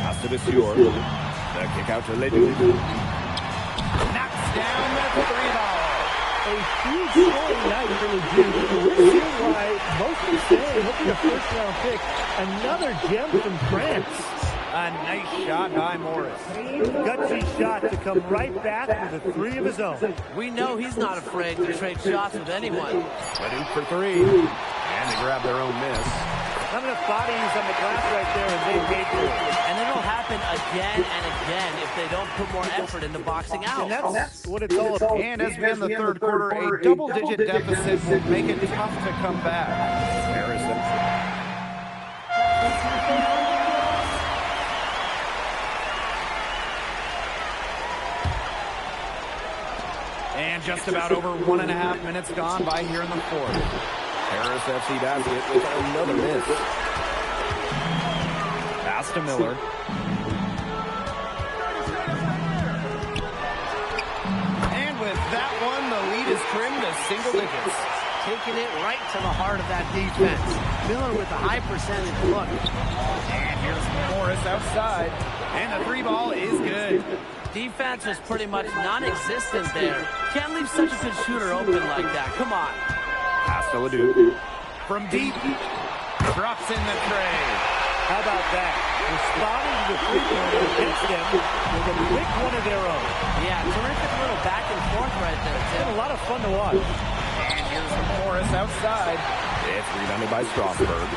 Astavisur. The kick out to Ledoux. Knocks down the three ball. A huge scoring night for Ledoux. We're seeing why most are saying he'll be a first-round pick. Another gem from France. A nice shot by Morris. Gutsy shot to come right back with a three of his own. We know he's not afraid to trade shots with anyone. Ledoux for three. And they grab their own miss. Not enough bodies on the glass right there, and they paid for it. And it'll happen again and again if they don't put more effort into boxing out. And that's what it's all about. And as we end the third quarter, a double-digit deficit will make it tough to come back. Harrison. And just about over 1.5 minutes gone by here in the fourth. Paris FC basket with another miss. Pass to Miller. And with that one, the lead is trimmed to single digits. Taking it right to the heart of that defense. Miller with a high percentage look. And here's Morris outside. And the three ball is good. Defense was pretty much non-existent there. Can't leave such a good shooter open like that. Come on. Pass to Ledoux. From deep. Drops in the tray. How about that? Responding to the three-pointer against them with a quick one of their own. Yeah, terrific little back and forth right there, Tim. It's a lot of fun to watch. And here's Morris outside. It's rebounded by Strasburg.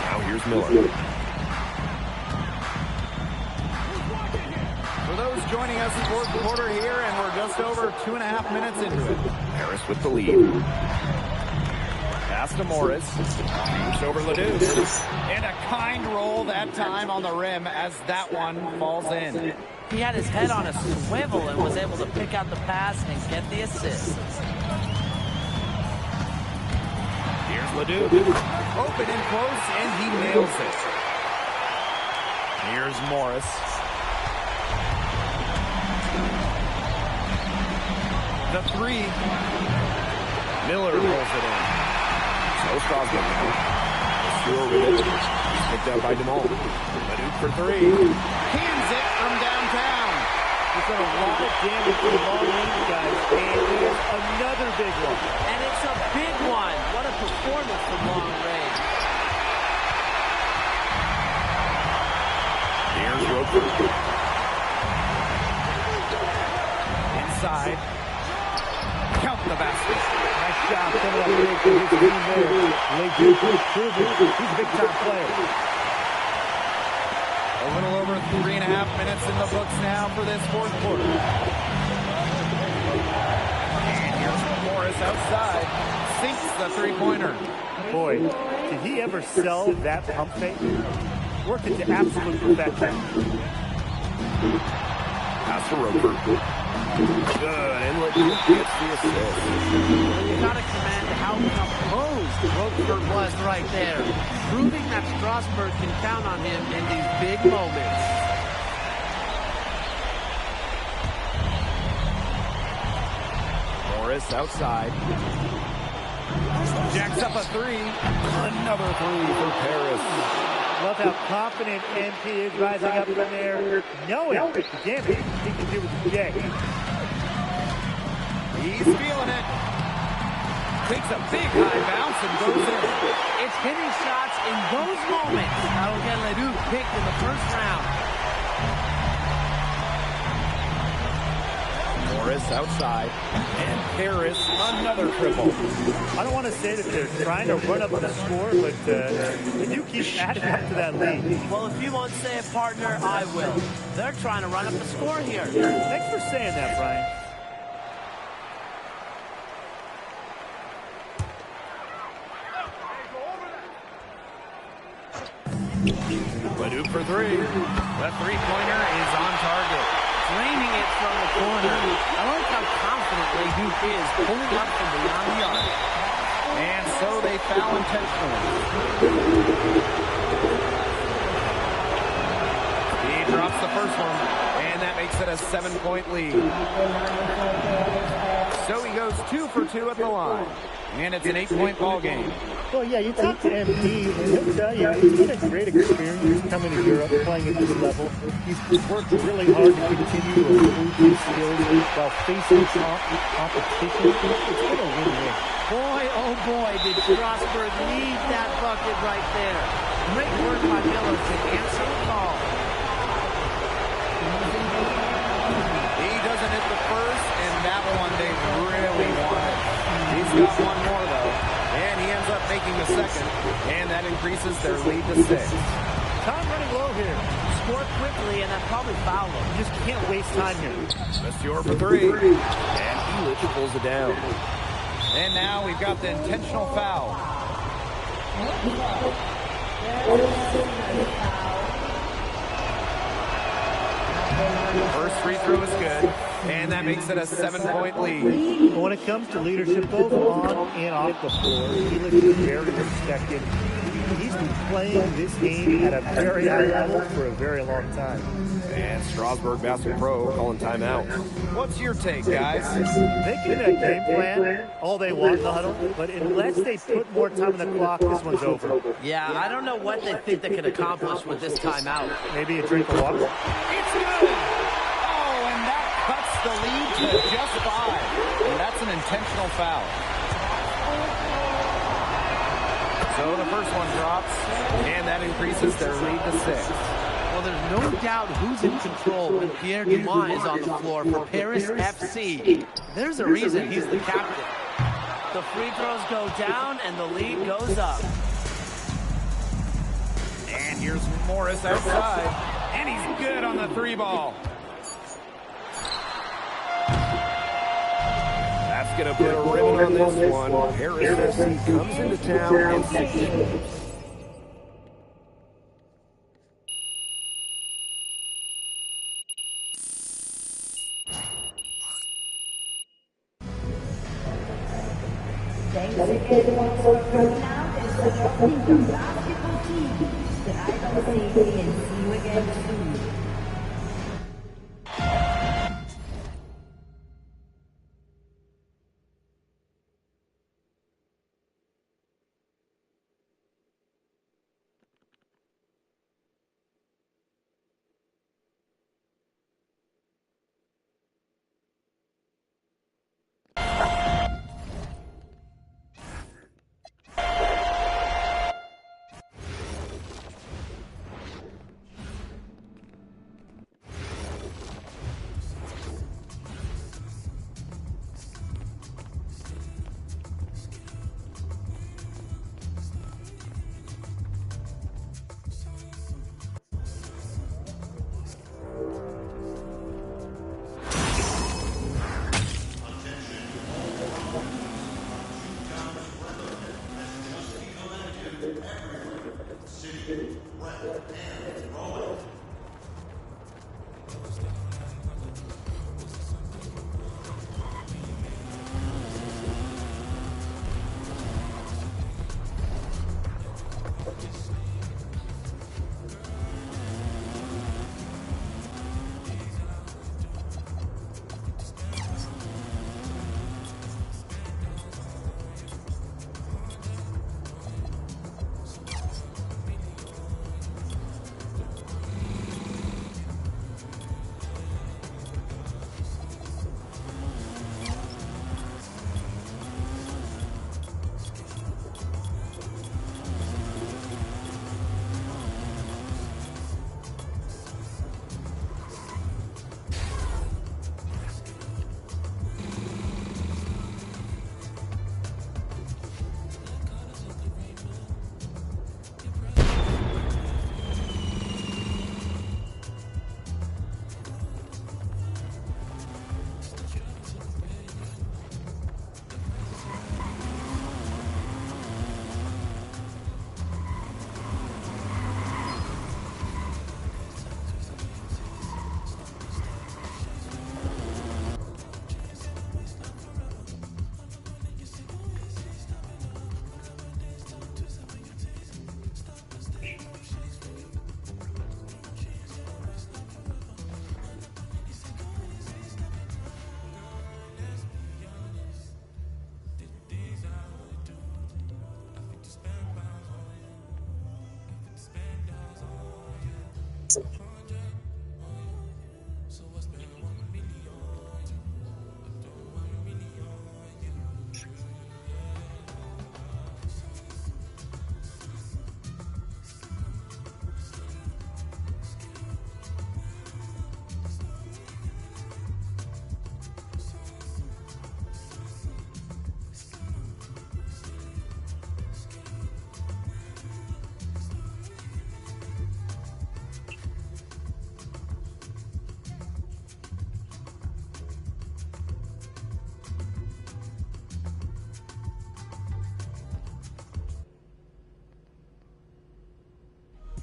Now here's Miller. For those joining us, fourth quarter here, and we're just over 2.5 minutes into it. Harris with the lead. Pass to Morris. Shoots over Ledoux. And a kind roll that time on the rim as that one falls in. He had his head on a swivel and was able to pick out the pass and get the assist. Here's Ledoux. Open and close, and he nails it. Here's Morris. The three. Miller rolls it in. So Strasburg now. Stewart with it. He's picked up by DeMol. Ledoux for three. Hands it from downtown. He's done a lot of damage to the long range guys, and here's another big one. And it's a big one. What a performance from long range. Here's Roper. Inside. Count the basket. Nice shot coming up big for his team there. Ledoux proving he's a big-time player. A little over 3.5 minutes in the books now for this fourth quarter. And here's Morris outside. Sinks the three-pointer. Boy, did he ever sell that pump fake? Worked it to absolute perfection. Pass to Roper. Good, and Ledoux gets the assist. You gotta commend how composed Roper was right there, proving that Strasburg can count on him in these big moments. Morris outside. Jacks up a three. Another three for Paris. Love how confident MP is rising up from there, knowing the damage he can do with the J. He's feeling it. Takes a big high bounce and goes in. It's hitting shots in those moments that'll get Ledoux picked in the first round. Morris outside, and Paris another triple. I don't want to say that they're trying to run up the score, but they do keep adding up to that lead. Well, if you won't say it, partner, I will. They're trying to run up the score here. Thanks for saying that, Brian. Ledoux for three. The three-pointer is on target. Draining it from the corner. I like how confident Ledoux is pulling up from beyond the arc. And so they foul intentionally. He drops the first one, and that makes it a 7-point lead. So he goes 2 for 2 at the line. And it's an 8-point ball game. Well, yeah, you talk to MP, and he'll tell you it's been a great experience coming to Europe, playing at this level. He's worked really hard to continue to improve his skills while facing competition. It's been a win-win. Boy, oh boy, did Strasburg need that bucket right there. Great work by Miller to answer the call. He doesn't hit the first, and that one they really wanted. He's got one more, though, and he ends up making the second, and that increases their lead to 6. Time running low here. Score quickly, and then probably foul him. You just can't waste time here. Monsieur for 3, and Elich pulls it down. And now we've got the intentional foul. First free throw is good, and that makes it a 7-point lead. When it comes to leadership, both on and off the floor, Felix is very respected. He's been playing this game at a very high level for a very long time. And Strasburg Basketball Pro calling timeout. What's your take, guys? They can game plan all they want in the huddle, but unless they put more time on the clock, this one's over. Yeah, I don't know what they think they can accomplish with this timeout. Maybe a drink of water. It's good! Oh, and that cuts the lead to just 5. And that's an intentional foul. So the first one drops, and that increases their lead to 6. Well, there's no doubt who's in control when Pierre Dumont is on the floor for Paris FC. There's a reason he's the captain. The free throws go down, and the lead goes up. And here's Morris outside, and he's good on the 3-ball. That's going to put a ribbon on this one. Paris FC comes into town and 6. Thanks everyone for coming out and supporting the basketball team. Drive on safely and see you again soon.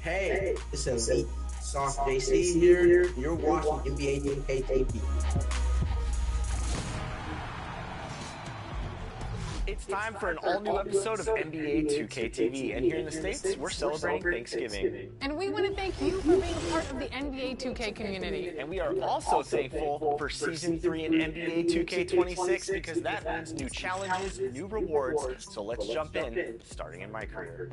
Hey, it's Elite Soft JC here. You're watching NBA 2K TV. It's time for an all-new episode of NBA 2K TV, and here in the States, we're celebrating Thanksgiving. And we want to thank you for being a part of the NBA 2K community. And we are also thankful for Season 3 in NBA 2K26 because that means new challenges, new rewards. So let's jump in, starting in my career.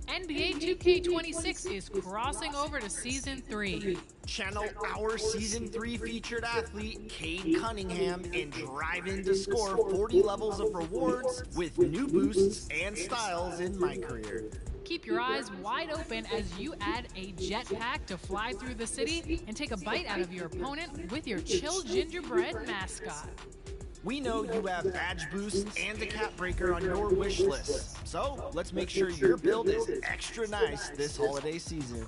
NBA 2K26 is crossing over to Season 3. Channel our Season 3 featured athlete, Cade Cunningham, and drive in to score 40 levels of rewards with new boosts and styles in my career. Keep your eyes wide open as you add a jetpack to fly through the city and take a bite out of your opponent with your Chill Gingerbread mascot. We know you have badge boosts and a cap breaker on your wish list, so let's make sure your build is extra nice this holiday season.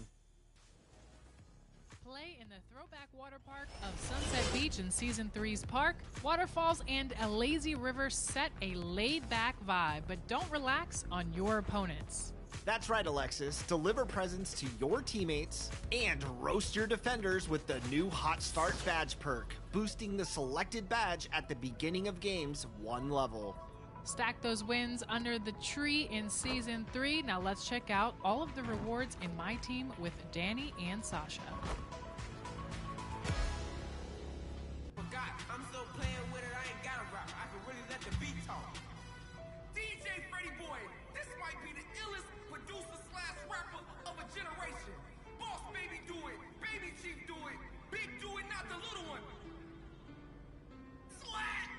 Play in the throwback water park of Sunset Beach in Season 3's park. Waterfalls and a lazy river set a laid-back vibe, but don't relax on your opponents. That's right, Alexis. Deliver presents to your teammates and roast your defenders with the new Hot Start badge perk, boosting the selected badge at the beginning of games 1 level. Stack those wins under the tree in Season 3. Now let's check out all of the rewards in my team with Danny and Sasha. I'm still playing with it, I ain't got a rap. I can really let the beat talk. DJ Freddy Boy, this might be the illest producer/rapper of a generation. Boss Baby do it, Baby Chief do it, Big do it, not the little one. Slat!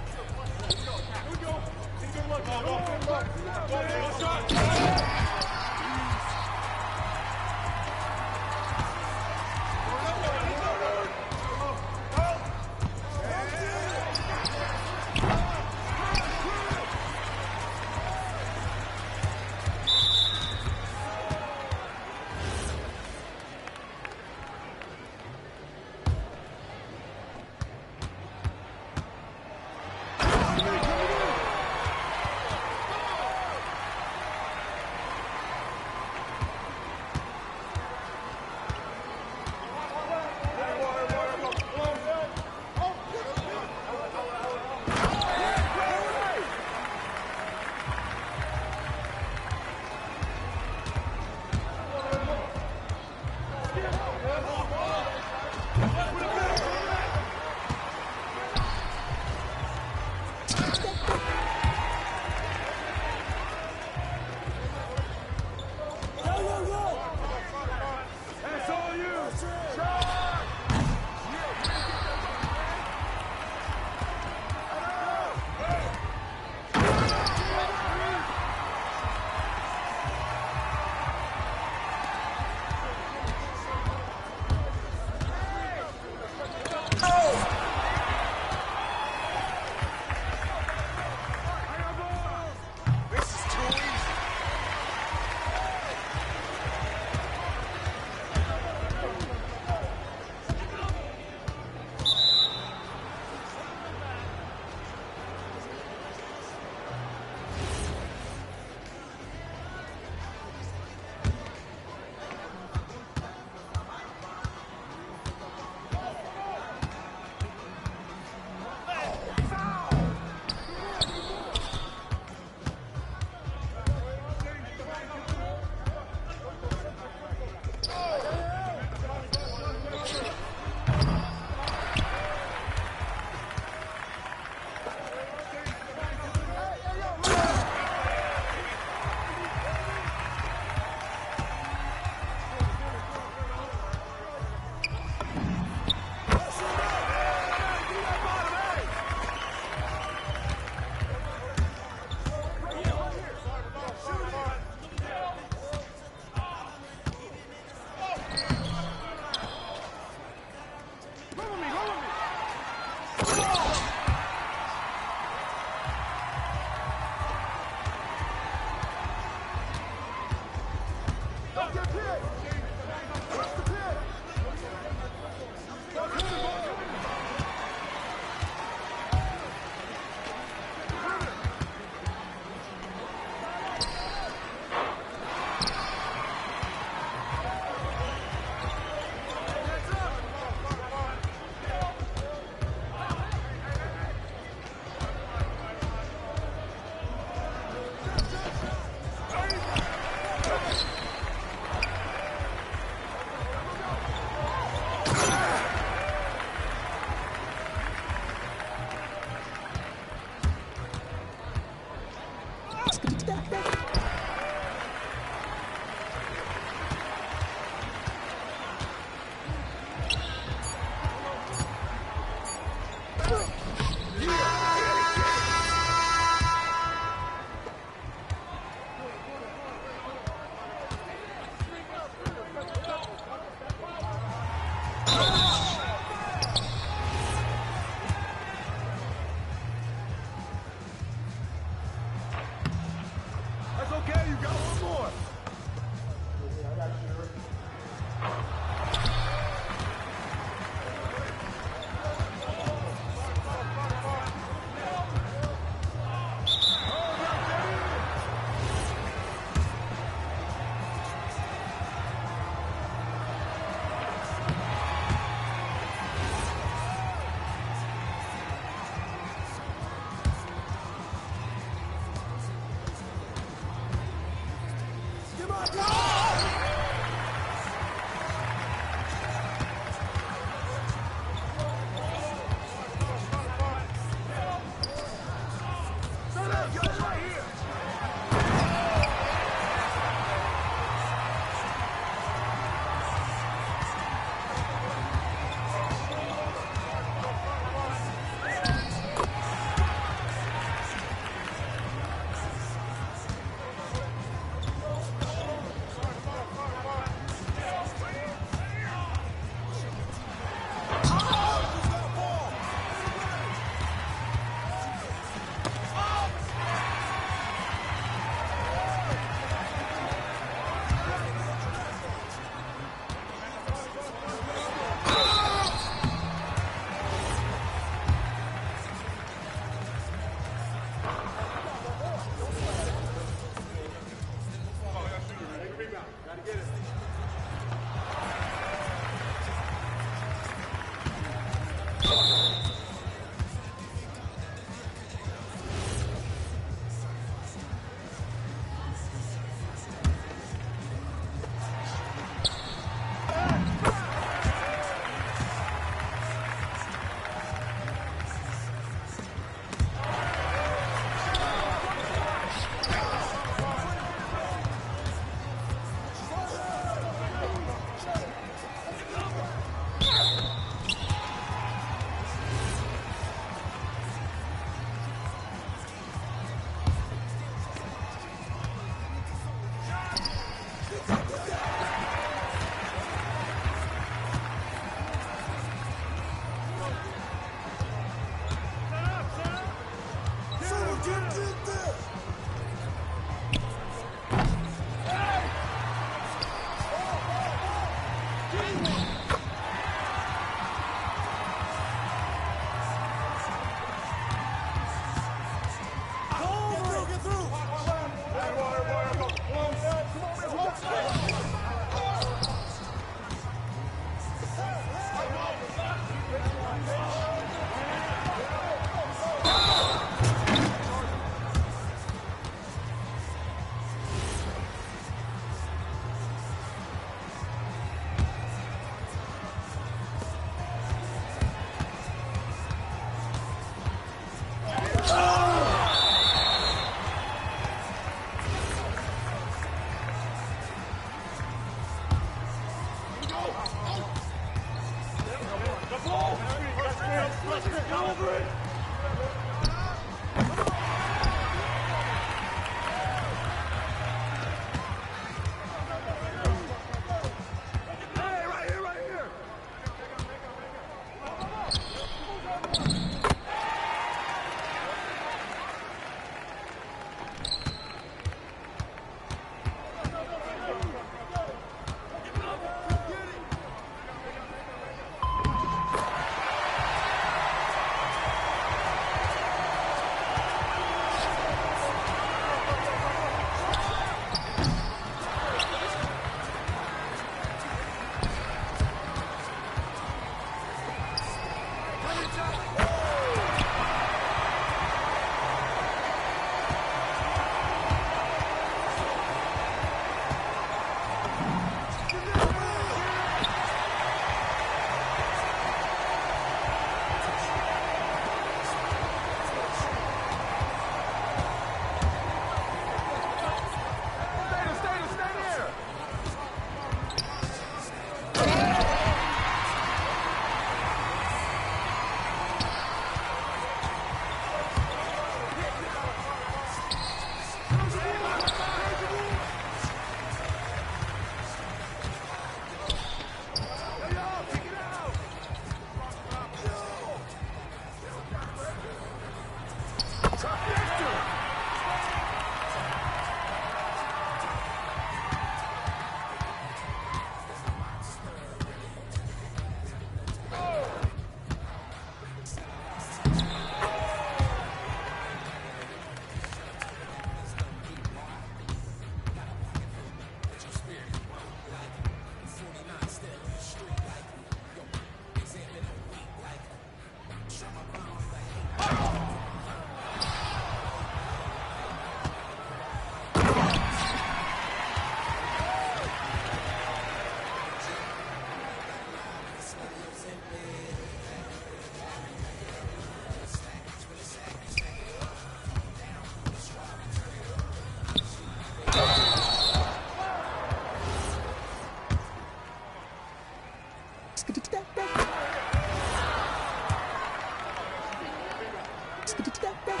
that